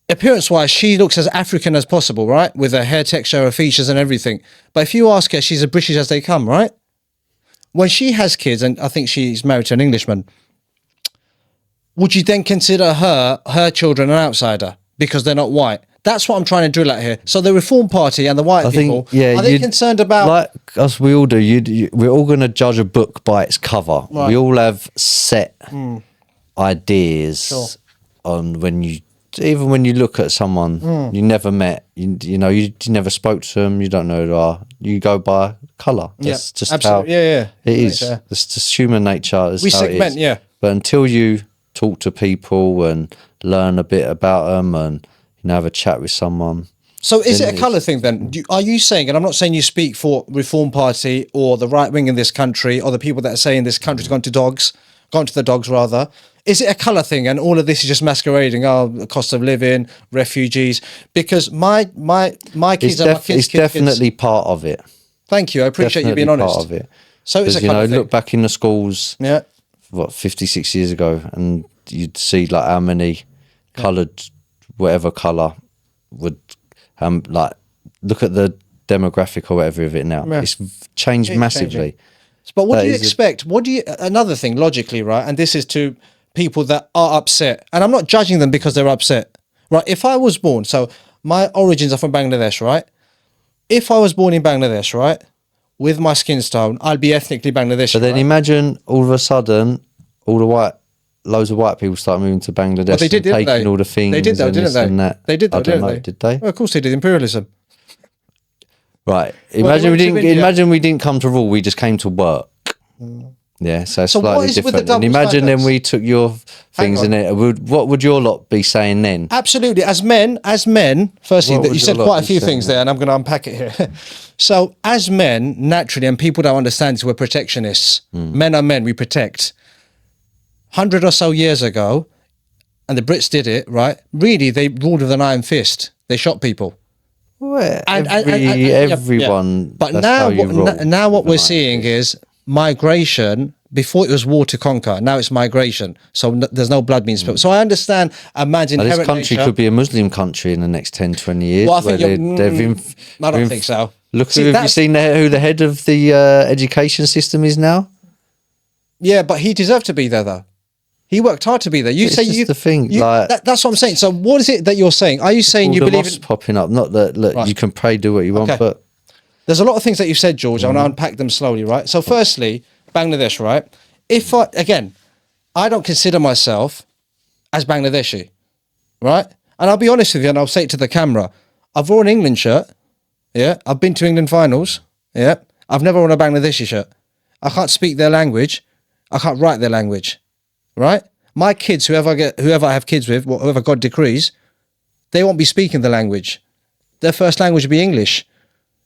Appearance-wise, she looks as African as possible, right? With her hair texture, her features and everything. But if you ask her, she's as British as they come, right? When she has kids, and I think she's married to an Englishman, would you then consider her children an outsider because they're not white? That's what I'm trying to drill at here. So the Reform Party and the white people, are they concerned about... Like us, we all do. We're all going to judge a book by its cover. Right. We all have set ideas on even when you look at someone you never met, you never spoke to them, you don't know who they are. You go by colour. That's just absolutely. how it is. It's just human nature. We segment, But until you talk to people and learn a bit about them and have a chat with someone. So is it a colour thing then? Are you saying, and I'm not saying you speak for Reform Party or the right wing in this country or the people that are saying this country's gone to the dogs rather, is it a colour thing and all of this is just masquerading, the cost of living, refugees? Because my kids are my kids' It's definitely part of it. Thank you, I appreciate you being honest. Part of it. So it's a colour thing. Look back in the schools, 56 years ago, and you'd see like how many coloured, whatever colour would like look at the demographic or whatever of it now. It's changed massively. Changing. But what do you expect? Another thing logically, right? And this is to people that are upset, and I'm not judging them because they're upset, right? If I was born, so my origins are from Bangladesh, right? If I was born in Bangladesh, right, with my skin tone, I'd be ethnically Bangladeshi. But then imagine all of a sudden, loads of white people start moving to Bangladesh, well, they did, and taking they? all the things. They did though, didn't they? And that. They did though, didn't they? Did they? Well, of course they did. Imperialism. Right. Imagine we didn't come to rule. We just came to work. Yeah, so it's So what slightly is with the different. And double imagine then standards? we took your things on. in it. What would your lot be saying then? Absolutely. As men, firstly, What that would you your said lot quite a be few saying things then? there, and I'm going to unpack it here. So, as men, naturally, and people don't understand this, we're protectionists. Men are men, we protect. 100 or so years ago, and the Brits did it, right? Really, they ruled with an iron fist. They shot people. Well, And everyone. But That's now, how you roll now what with an we're iron seeing fist. is migration. Before it was war to conquer, now it's migration. So there's no blood being spilled. So I understand a man's Now, inherent this country nature. could be a Muslim country in the next 10, 20 years. Well, I think where I don't think so. Look, See, have you that's- seen who the head of the education system is now? Yeah, but he deserved to be there, though. He worked hard to be there. You It's say just you. the thing, like- that's what I'm saying. So what is it that you're saying? Are you saying All you the believe mosques in? popping up. Not that, look, Right. you can pray, do what you want, Okay. but There's a lot of things that you've said, George. I want to unpack them slowly, right? So firstly, Bangladesh, right? I don't consider myself as Bangladeshi, right? And I'll be honest with you, and I'll say it to the camera. I've worn an England shirt, yeah. I've been to England finals, yeah. I've never worn a Bangladeshi shirt. I can't speak their language. I can't write their language, right? My kids, whoever I have kids with, whoever God decrees, they won't be speaking the language. Their first language will be English.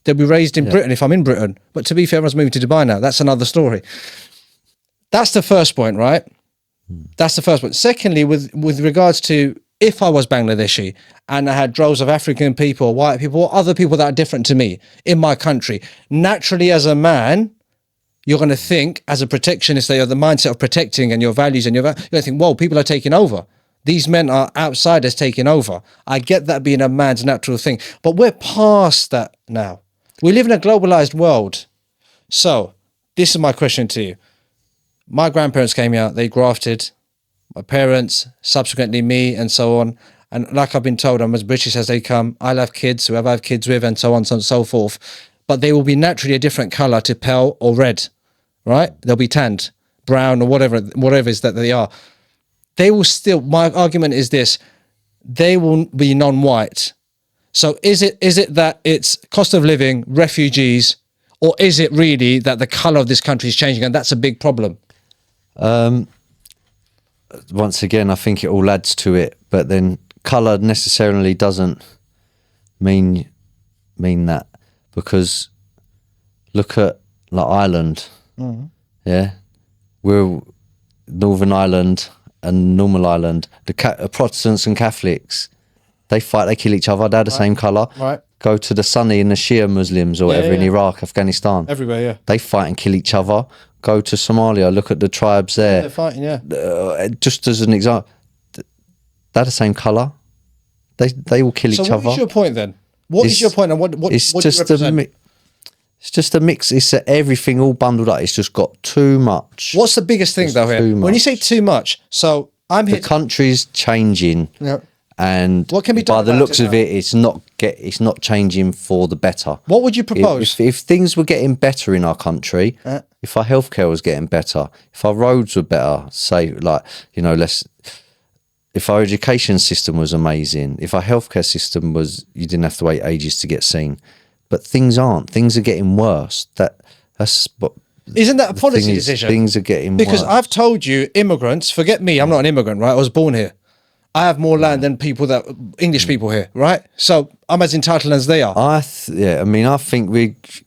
They'll be raised in Britain if I'm in Britain. But to be fair, everyone's moving to Dubai now. That's another story. That's the first point, right? That's the first point. Secondly, with regards to if I was Bangladeshi and I had droves of African people, white people, or other people that are different to me in my country, naturally as a man, you're going to think as a protectionist, that you're the mindset of protecting and your values and you're going to think, whoa, people are taking over. These men are outsiders taking over. I get that being a man's natural thing, but we're past that now. We live in a globalized world. So this is my question to you. My grandparents came here, they grafted, my parents, subsequently me, and so on. And like I've been told, I'm as British as they come. I'll have kids, whoever I have kids with, and so on and so forth. But they will be naturally a different colour to pale or red, right? They'll be tanned, brown, or whatever it is that they are. They will still, my argument is this, they will be non-white. So is it that it's cost of living, refugees, or is it really that the colour of this country is changing? And that's a big problem. once again, I think it all adds to it. But then colour necessarily doesn't mean that, because look at like Ireland, yeah, we're Northern Ireland and normal Ireland. The Protestants and Catholics, they fight, they kill each other. They're the same colour. Right. Go to the Sunni and the Shia Muslims or whatever in Iraq, Afghanistan. Everywhere, yeah. They fight and kill each other. Go to Somalia, look at the tribes there. They're fighting, yeah. Just as an example, they're the same colour. They will kill each So other. what is your point then? What is your point, and what It's what do you just a represent? it's just a mix. It's everything all bundled up. It's just got too much. What's the biggest thing though here? too When you much. say too much, so I'm The here. country's changing, Yeah. and What can be done by the about looks it of now? it, it's not changing for the better. What would you propose? If things were getting better in our country, if our healthcare was getting better, if our roads were better, say like if our education system was amazing, if our healthcare system was, you didn't have to wait ages to get seen, but things aren't. Things are getting worse. That's what. Isn't that a the policy thing is, decision? Things are getting Because worse. I've told you, immigrants, forget me, I'm not an immigrant, right? I was born here. I have more land than English people here, right? So I'm as entitled as they are. I think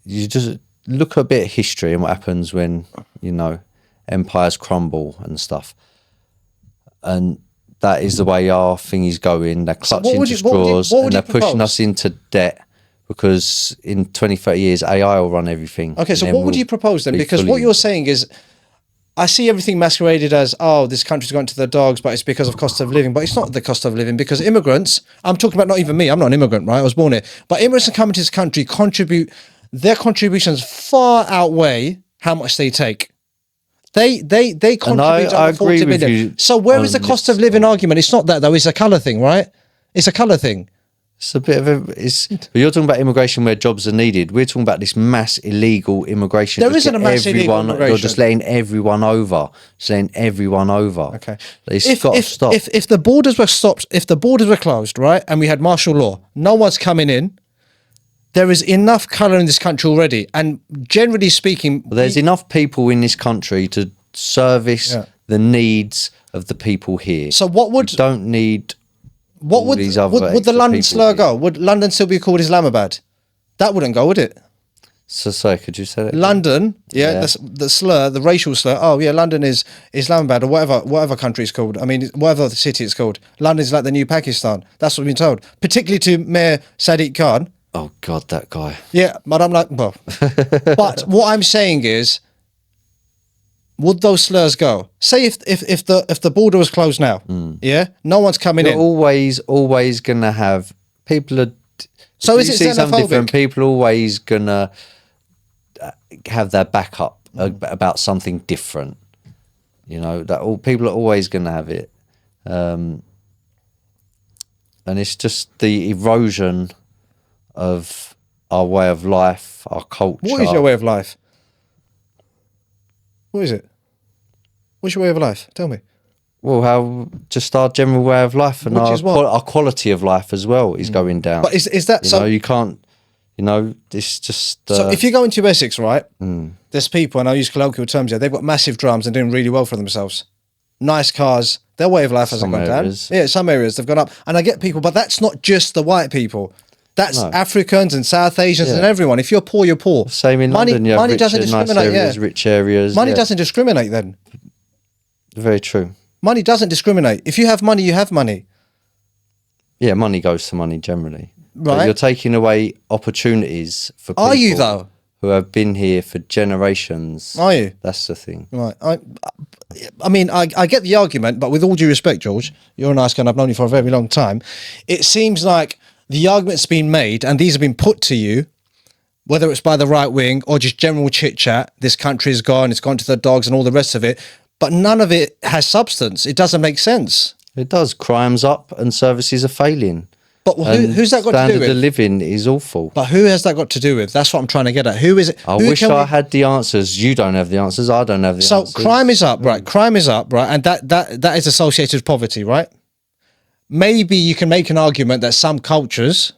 you just look a bit of history and what happens when, empires crumble and stuff. And that is the way our thing is going. They're clutching would to you- what would you- straws what would and you they're pushing propose? us into debt, because in 20, 30 years, AI will run everything. Okay, so and then what would we'll you propose then? be Because fully what you're into- saying is, I see everything masqueraded as, oh, this country's gone to the dogs, but it's because of cost of living. But it's not the cost of living, because immigrants, I'm talking about not even me, I'm not an immigrant, right? I was born here. But immigrants that come into this country their contributions far outweigh how much they take. They contribute I over 40 agree with million. you So where is the on cost this of living argument? It's not that though, it's a colour thing, right? It's a colour thing. It's a bit of but you're talking about immigration where jobs are needed. We're talking about this mass illegal immigration. There Just isn't a get mass illegal You're immigration. just letting everyone over. Okay. It's got to stop. If the borders were stopped, if the borders were closed, right, and we had martial law, no one's coming in, there is enough colour in this country already, and generally speaking, Well, there's enough people in this country to service the needs of the people here. So what would we don't need what all would these other would the extra London people slur here. go? Would London still be called Islamabad? That wouldn't go, would it? So sorry, could you say that? London, Yeah. the slur, the racial slur. Oh yeah, London is Islamabad or whatever country it's called. I mean, whatever city it's called. London is like the new Pakistan. That's what we've been told. Particularly to Mayor Sadiq Khan. Oh God, that guy. Yeah, but I'm like, well, but what I'm saying is, would those slurs go? Say if the border was closed now, yeah, no one's coming You're in. always gonna have people are. So if is you it see something xenophobic? different? People are always gonna have their backup about something different. You know that all people are always gonna have it, and it's just the erosion of our way of life, our culture. What is your way of life? What is it? What's your way of life? Tell me. Well, how just our general way of life and Which our is what? our quality of life as well is going down. But is that you so? know, you can't. You know, it's just. So if you go into Essex, right, there's people, and I use colloquial terms here, they've got massive drums and doing really well for themselves. Nice cars. Their way of life hasn't Some gone areas. down. Yeah, some areas they've gone up. And I get people, but that's not just the white people. That's No. Africans and South Asians Yeah. and everyone. If you're poor, you're poor. Same in money, London. You have money rich, doesn't nice discriminate. areas, Yeah. rich areas. Money yeah. doesn't discriminate then. Very true. Money doesn't discriminate. If you have money, you have money. Yeah, money goes to money generally. But Right. you're taking away opportunities for people Are you, though? who have been here for generations. Are you? That's the thing. Right. I mean, I get the argument, but with all due respect, George, you're a nice guy and I've known you for a very long time. It seems like the argument's been made and these have been put to you, whether it's by the right wing or just general chit chat. This country's gone, it's gone to the dogs and all the rest of it. But none of it has substance. It doesn't make sense. It does. Crime's up and services are failing. But And who's that got to do standard of with? living is awful. But who has that got to do with? That's what I'm trying to get at. Who is it? I who wish can I we- had the answers. You don't have the answers. I don't have the So answers. crime is up, right? Crime is up, right? And that is associated with poverty, right? Maybe you can make an argument that some cultures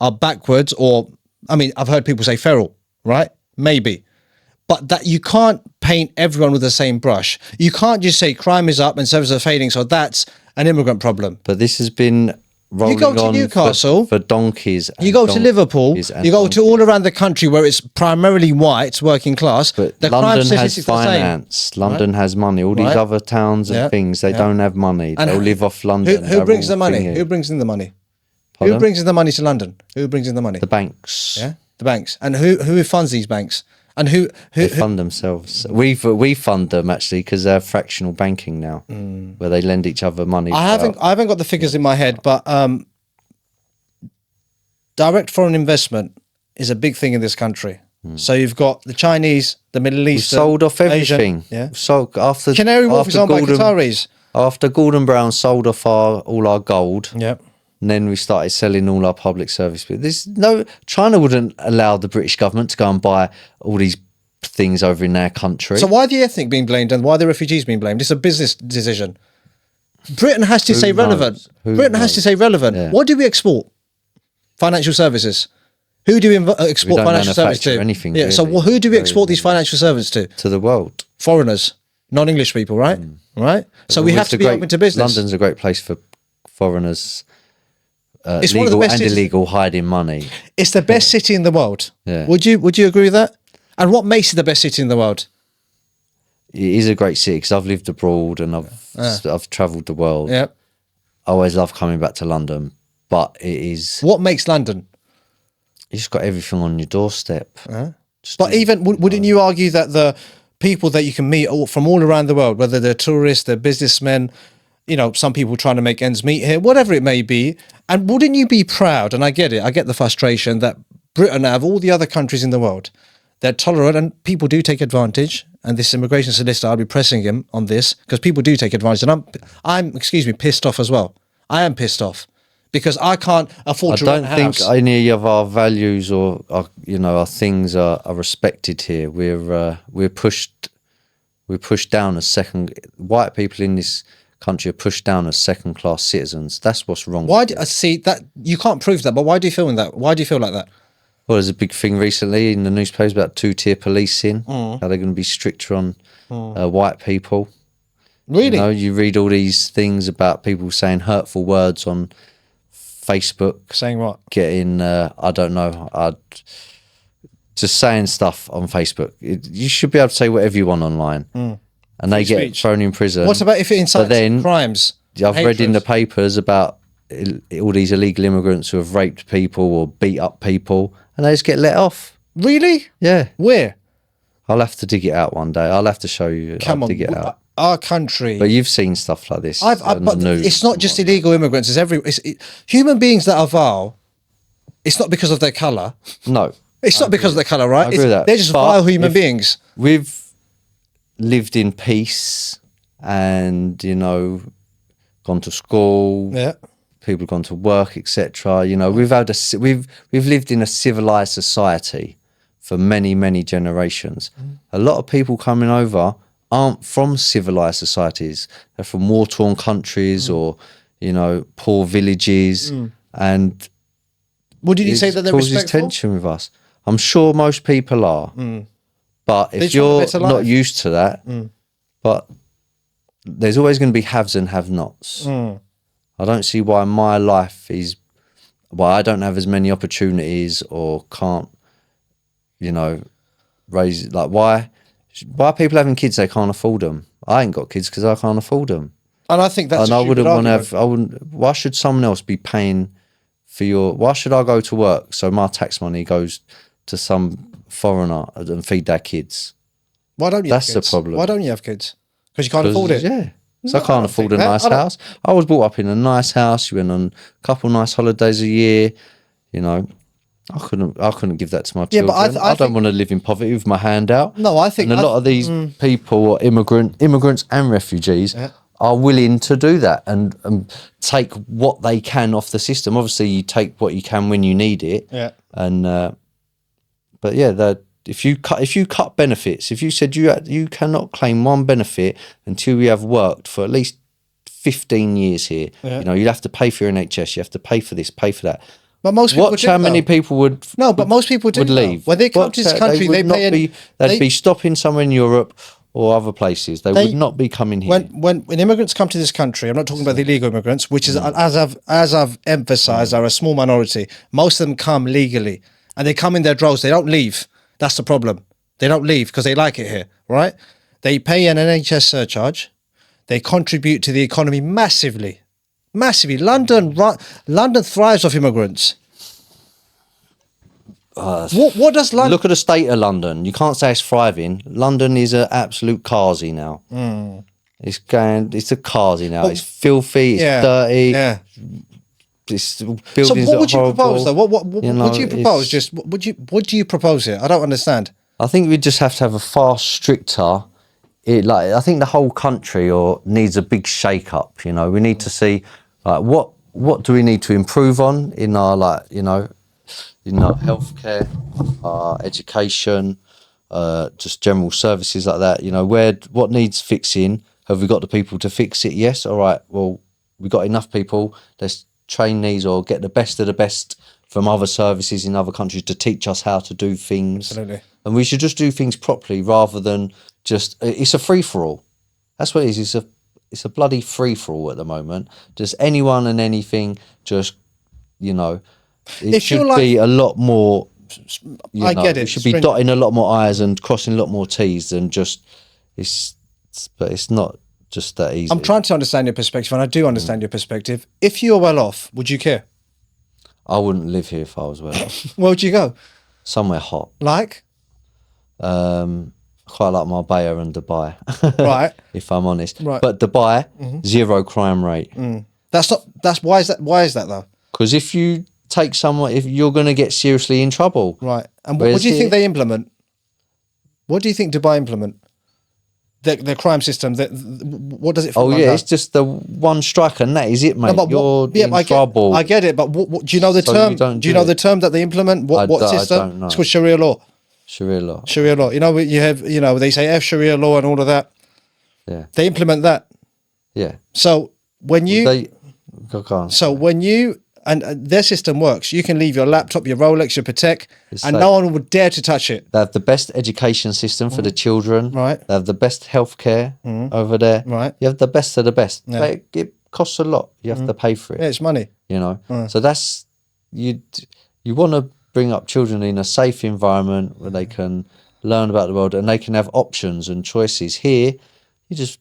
are backwards, or I mean, I've heard people say feral, right? Maybe. But that you can't paint everyone with the same brush. You can't just say crime is up and services are failing, so that's an immigrant problem. But this has been rolling go to on Newcastle, for donkeys. You go to Liverpool, and you go to donkeys. all around the country where it's primarily white, working class. But the crime London has statistics are the same. finance. London has money. All these Right. other towns and Yeah. things, they Yeah. don't have money. And They'll live off London. Who They're brings the all money? thingy. Who brings in the money? Who Pardon? brings in the money to London? Who brings in the money? The banks. Yeah, the banks. And who funds these banks? And who They fund themselves. We fund them actually because they're fractional banking now, where they lend each other money. I haven't got the figures in my head, but direct foreign investment is a big thing in this country. So you've got the Chinese, the Middle We East, sold off everything. Yeah, So after Canary Wharf is after owned by Gordon, Qataris. after Gordon Brown sold off all our gold. Yeah. And then we started selling all our public service. But China wouldn't allow the British government to go and buy all these things over in their country. So why are the ethnic being blamed and why are the refugees being blamed? It's a business decision. Britain has to say relevant. Who Britain has to knows? say relevant. Yeah. What do we export? Financial services. Who do we export don't financial services manufacture to? anything, Yeah. So really. who do we Very export these financial services to? to the world. Foreigners, non-English people, right? Right. So we With have to the be great- open to business. London's a great place for foreigners. It's one of the Legal best and cities- illegal hiding money. It's the best city in the world. Yeah. Would you agree with that? And what makes it the best city in the world? It is a great city because I've lived abroad and I've travelled the world. Yeah. I always love coming back to London, but it is What makes London? you just got everything on your doorstep. But even wouldn't you argue that the people that you can meet from all around the world, whether they're tourists, they're businessmen, you know, some people trying to make ends meet here, whatever it may be, and wouldn't you be proud? And I get it, I get the frustration that Britain, out of all the other countries in the world, they're tolerant and people do take advantage. And this immigration solicitor, I'll be pressing him on this because people do take advantage. And I'm pissed off as well. I am pissed off because I can't afford I to rent don't a think house. any of our values or our things are respected here. We're pushed down as second. White people in this country are pushed down as second-class citizens. That's what's wrong. Why do I see that? You can't prove that, but why do you feel in that? Why do you feel like that? Well, there's a big thing recently in the newspapers about two-tier policing. How they're going to be stricter on white people. Really? You know, you read all these things about people saying hurtful words on Facebook. Saying what? Getting, I don't know, just saying stuff on Facebook. You should be able to say whatever you want online. And they get thrown in prison. What about if it incites crimes? I've read in the papers about all these illegal immigrants who have raped people or beat up people, and they just get let off. Really? Yeah. Where? I'll have to dig it out one day. I'll have to show you. Come on, dig it out. Our country. But you've seen stuff like this. But it's not just illegal immigrants. It's human beings that are vile. It's not because of their colour. No. It's not because of their colour, right? I agree with that. They're just vile human beings. We've lived in peace and, you know, gone to school. Yeah. People have gone to work, etc. You know, we've lived in a civilized society for many, many generations. A lot of people coming over aren't from civilized societies. They're from war-torn countries or, you know, poor villages. And What did you say that they're causes respectful? tension with us. I'm sure most people are. But if you're not used to that, but there's always going to be haves and have-nots. I don't see why my life is, why I don't have as many opportunities or can't, you know, raise, like why people having kids, they can't afford them. I ain't got kids because I can't afford them. And I think that's and I wouldn't want to have, I wouldn't, why should someone else be paying for your, why should I go to work so my tax money goes to some foreigner and feed their kids? Why don't you That's have kids? the problem. Why don't you have kids? Because you can't afford it? Yeah. So No, I can't afford a nice house. I was brought up in a nice house. You went on a couple nice holidays a year. You know, I couldn't give that to my children. Yeah, but I don't want to live in poverty with my hand out. No, I think... And a lot of these people, immigrants and refugees, are willing to do that and take what they can off the system. Obviously, you take what you can when you need it. Yeah. And, but yeah, if you cut benefits, if you said you cannot claim one benefit until you have worked for at least 15 years here, you know, you'd have to pay for your NHS, you have to pay for this, pay for that. But most people Watch how many people would most people would leave. When they come to this country, they'd be stopping somewhere in Europe or other places. They would not be coming here. When immigrants come to this country, I'm not talking about the illegal immigrants, which is as I've emphasised, are a small minority. Most of them come legally, and they come in their droves. They don't leave. That's the problem. They don't leave because they like it here, right? They pay an NHS surcharge. They contribute to the economy massively. Massively. London thrives off immigrants. What does London... Look at the state of London. You can't say it's thriving. London is an absolute carsy now. It's a carsy now. It's filthy, it's dirty. Yeah. So what would you propose though? What do you propose? What do you propose here? I don't understand. I think we just have to have a far stricter. I think the whole country needs a big shake up. You know, we need to see what do we need to improve on in our in our healthcare, our education, just general services like that. You know, what needs fixing? Have we got the people to fix it? Yes. All right. Well, we got enough people. Let's train these or get the best of the best from other services in other countries to teach us how to do things. Absolutely. And we should just do things properly rather than just, it's a free-for-all. That's what it is. It's a bloody free-for-all at the moment. Just anyone and anything, just, you know, it should be a lot more, I get it. It should be dotting a lot more I's and crossing a lot more T's than just, but it's not just that easy. I'm trying to understand your perspective, and I do understand your perspective. If you're well off, would you care? I wouldn't live here if I was well off. Where would you go? Somewhere hot. Like? Quite like Marbella and Dubai. Right. If I'm honest. Right. But Dubai, zero crime rate. Why is that though? Because if you take someone, if you're going to get seriously in trouble. Right. And what do you think they implement? What do you think Dubai implement? Their crime system, what does it fall under? It's just the one strike and that is it, mate. You're in trouble. I get it, but what do you know the term? Do you know the term that they implement? What system? I don't know. It's called Sharia law. Sharia law. Sharia law. You know, they say Sharia law and all of that. Yeah. They implement that. Yeah. So when you Go on. So when you and their system works, you can leave your laptop, your Rolex, your Patek, and like- no one would dare to touch it. They have the best education system for the children. Right. They have the best healthcare over there. Right. You have the best of the best. Yeah. But it costs a lot. You have to pay for it. Yeah, it's money. You know. So that's you want to bring up children in a safe environment where they can learn about the world and they can have options and choices. Here, you just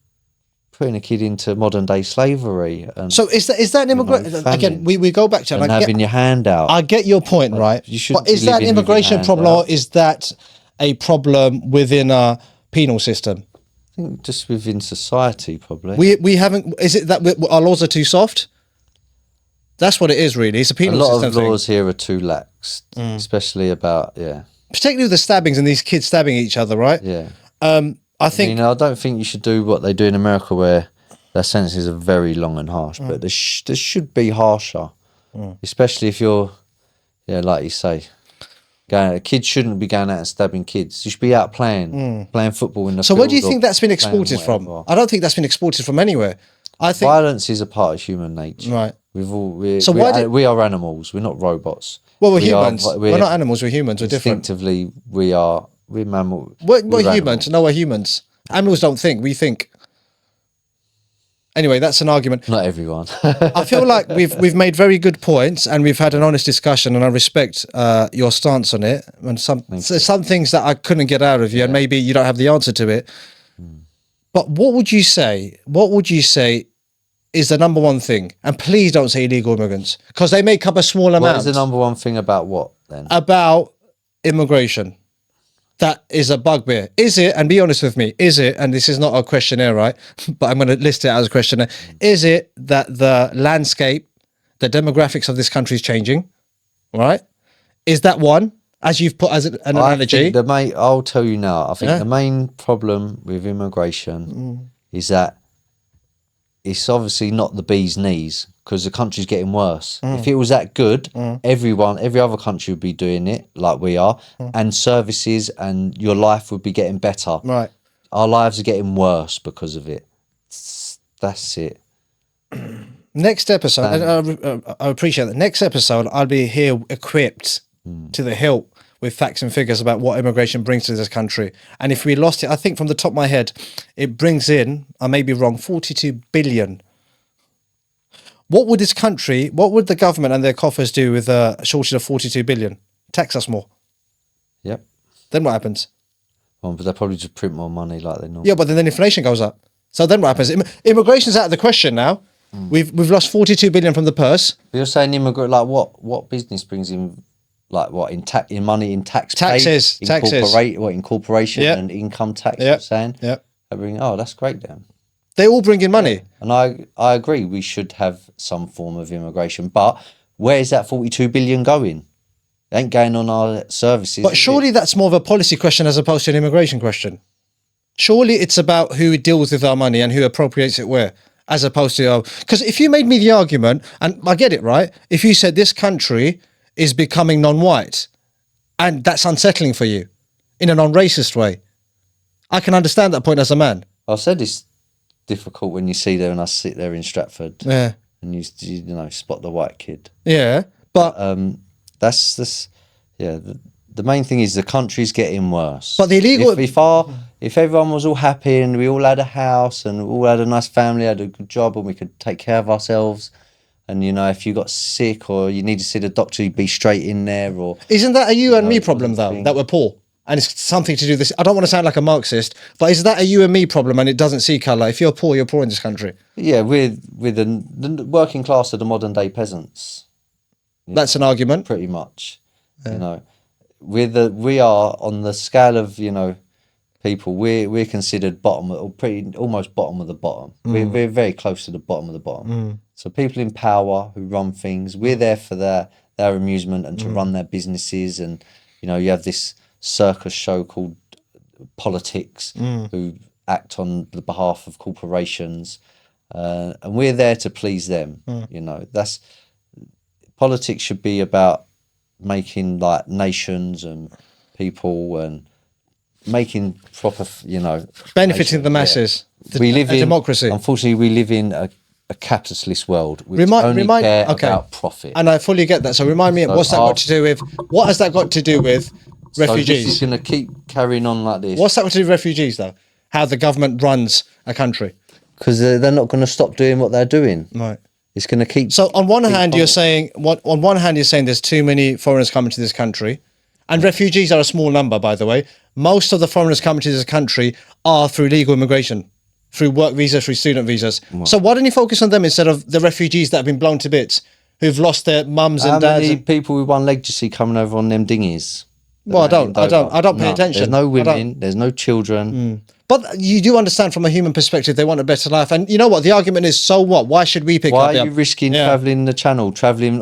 putting a kid into modern day slavery. And So is that an immigrant? Again, we go back to and having your hand out. I get your point, right? you shouldn't But is be that an living with your immigration hand problem, out. or is that a problem within our penal system? I think just within society, probably. We haven't. Is it that our laws are too soft? That's what it is, really. It's a A penal lot system of thing. laws here are too lax, especially about Particularly with the stabbings and these kids stabbing each other, right? yeah. I think I don't think you should do what they do in America, where their sentences are very long and harsh. But there should be harsher, especially if you're, like you say, kids shouldn't be going out and stabbing kids. You should be out playing football in the so. field. Where do you or think that's been playing exported from? whatever. I don't think that's been exported from anywhere. I think Violence is a part of human nature. Right. So why we are animals. We're not robots. well, we're We are- humans. We're not animals. We're humans. We're different. Instinctively, we're mammals. We're animals. humans. No, we're humans. Animals don't think. We think. Anyway, that's an argument. Not everyone. I feel like we've made very good points and we've had an honest discussion, and I respect your stance on it. And some things that I couldn't get out of you, and maybe you don't have the answer to it. But what would you say? What would you say is the number one thing? And please don't say illegal immigrants, because they make up a small amount. What is the number one thing about what then? About immigration that is a bugbear. Is it, and be honest with me, is it, and this is not a questionnaire, right? But I'm going to list it as a questionnaire. Is it that the landscape, the demographics of this country is changing, right? Is that one, as you've put as an analogy? I'll tell you now, I think the main problem with immigration is that it's obviously not the bee's knees, because the country's getting worse. If it was that good, every other country would be doing it like we are, and services and your life would be getting better. Right. Our lives are getting worse because of it. That's it. Next episode, and I appreciate that. Next episode, I'll be here equipped to the hilt with facts and figures about what immigration brings to this country. And if we lost it, I think from the top of my head, it brings in, I may be wrong, 42 billion. What would the government and their coffers do with a shortage of 42 billion? Tax us more. Yep. Then what happens? But they'll probably just print more money like they normally. Yeah, but then inflation goes up. So then what happens? Immigration's out of the question now. We've lost 42 billion from the purse. But you're saying immigrant, like what business brings in, like what, in money in taxes, in corporation and income tax? Yeah. You're saying, Yeah. That's great then. They all bring in money. And I agree, we should have some form of immigration, but where is that 42 billion going? It ain't going on our services. But surely that's more of a policy question as opposed to an immigration question. Surely it's about who deals with our money and who appropriates it where, as opposed to, because if you made me the argument, and I get it, right? If you said this country is becoming non-white and that's unsettling for you in a non-racist way, I can understand that point as a man. I said it's difficult when you see there, and I sit there in Stratford, Yeah. and you spot the white kid. Yeah. But That's this. Yeah, the main thing is the country's getting worse. But the illegal- if everyone was all happy and we all had a house and we all had a nice family, had a good job, and we could take care of ourselves, and if you got sick or you need to see the doctor, you'd be straight in there. Or isn't that a you and me problem though, that we're poor? And it's something to do this. I don't want to sound like a Marxist, but is that a you and me problem and it doesn't see colour? If you're poor in this country. Yeah, we're the working class of the modern day peasants. That's an argument. Pretty much. We are on the scale of, people, we're considered almost bottom of the bottom. We're very close to the bottom of the bottom. So people in power who run things, we're there for their amusement and to run their businesses. And, you have this circus show called Politics who act on the behalf of corporations. And we're there to please them. That's politics should be about making like nations and people and making proper, Benefiting the masses. we live a in democracy. Unfortunately, we live in a capitalist world which only care about profit. And I fully get that. So remind me, what's that got to do with? What has that got to do with refugees? So this is going to keep carrying on like this. What's that got to do with refugees, though? How the government runs a country? Because they're not going to stop doing what they're doing. Right. It's going to keep. So on one hand, you're saying there's too many foreigners coming to this country, and refugees are a small number, by the way. Most of the foreigners coming to this country are through legal immigration, through work visas, through student visas. Wow. So why don't you focus on them instead of the refugees that have been blown to bits, who've lost their mums and dads? How many people with one leg do you see coming over on them dinghies? Well, I don't pay attention. There's no women. There's no children. But you do understand from a human perspective, they want a better life. And you know what? The argument is, so what? Why should we pick up? Why are you risking travelling the channel, travelling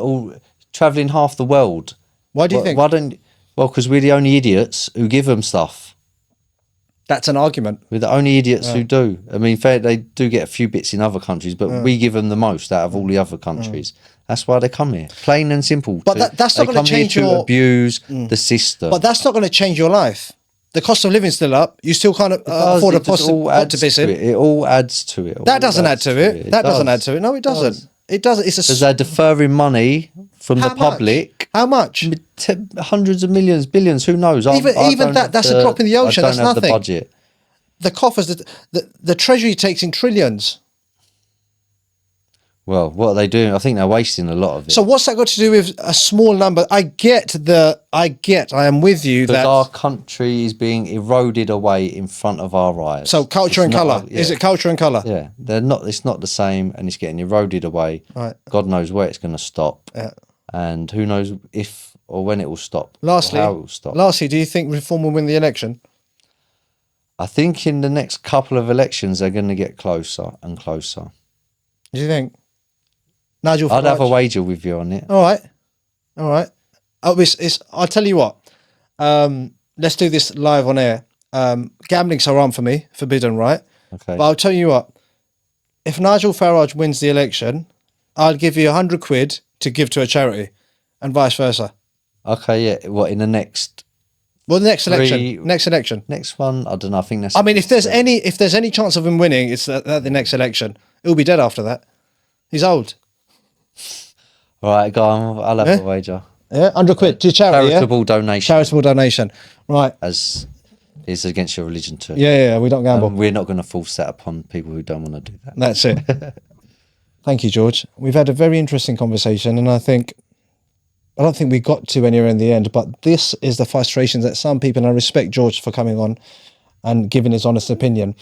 half the world? Why do you think? Well, because we're the only idiots who give them stuff. That's an argument. We're the only idiots who do. I mean, fair, they do get a few bits in other countries, but we give them the most out of all the other countries. That's why they come here. Plain and simple. But that's not going to change your... abuse the system. But that's not going to change your life. The cost of living's still up. You still can't afford a pot to piss in. It all adds to it. That doesn't add to it. That doesn't add to it. No, it doesn't. It doesn't. Because they're deferring money from the public. How much? Hundreds of millions, billions. Who knows? Even that's a drop in the ocean. That's nothing. The budget. The coffers, the treasury takes in trillions. Well, what are they doing? I think they're wasting a lot of it. So what's that got to do with a small number? I am with you that our country is being eroded away in front of our eyes. So culture and colour. Is it culture and colour? Yeah. They're not, it's not the same, and it's getting eroded away. Right. God knows where it's going to stop. Yeah. And who knows if or when it will stop. Lastly, or how it will stop. Lastly, do you think Reform will win the election? I think in the next couple of elections they're going to get closer and closer. Do you think? Nigel Farage? I'd have a wager with you on it. All right. I'll tell you what. Let's do this live on air. Gambling's haram for me, forbidden, right? Okay. But I'll tell you what. If Nigel Farage wins the election, I'll give you 100 quid to give to a charity, and vice versa. Okay, yeah. What, in the next? Well, the next election. Next one, I don't know. I think that's. I mean, if there's any chance of him winning, it's at the next election. He'll be dead after that. He's old. All right, go on. I'll have a wager. Yeah, 100 quid to charity. Charitable donation. Charitable donation. Right. As is against your religion too. Yeah. We don't gamble. We're not going to force that upon people who don't want to do that. That's it. Thank you, George. We've had a very interesting conversation, and I don't think we got to anywhere in the end, but this is the frustrations that some people, and I respect George for coming on and giving his honest opinion.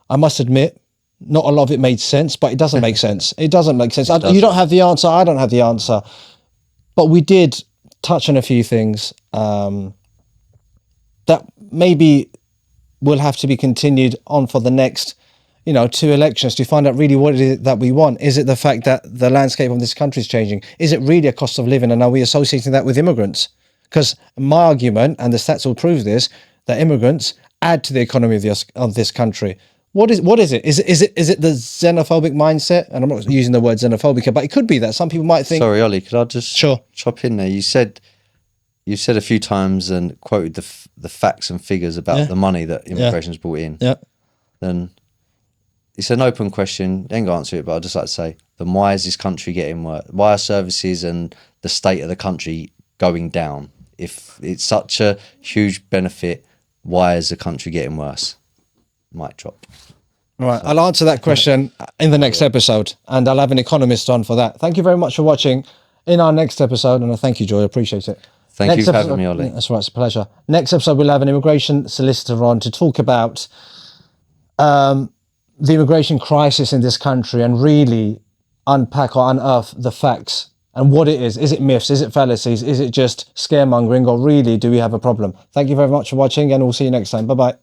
I must admit, not a lot of it made sense, but it doesn't make sense. It doesn't make sense. You don't have the answer. I don't have the answer. But we did touch on a few things that maybe will have to be continued on for the next, 2 elections to find out really what it is that we want. Is it the fact that the landscape of this country is changing? Is it really a cost of living? And are we associating that with immigrants? Because my argument, and the stats will prove this, that immigrants add to the economy of this country. What is it? Is it the xenophobic mindset? And I'm not using the word xenophobic, but it could be that some people might think. Sorry, Ollie, could I just chop in there? You said a few times and quoted the facts and figures about the money that immigration's brought in. Yeah. Then it's an open question. I ain't gonna answer it, but I'd just like to say, then why is this country getting worse? Why are services and the state of the country going down? If it's such a huge benefit, why is the country getting worse? Might drop. All right, I'll answer that question in the next episode, and I'll have an economist on for that. Thank you very much for watching in our next episode, and I thank you, Joy. I appreciate it. Thank you for having me, Ollie. That's right, it's a pleasure. Next episode, we'll have an immigration solicitor on to talk about the immigration crisis in this country and really unpack or unearth the facts and what it is. Is it myths? Is it fallacies? Is it just scaremongering? Or really, do we have a problem? Thank you very much for watching, and we'll see you next time. Bye-bye.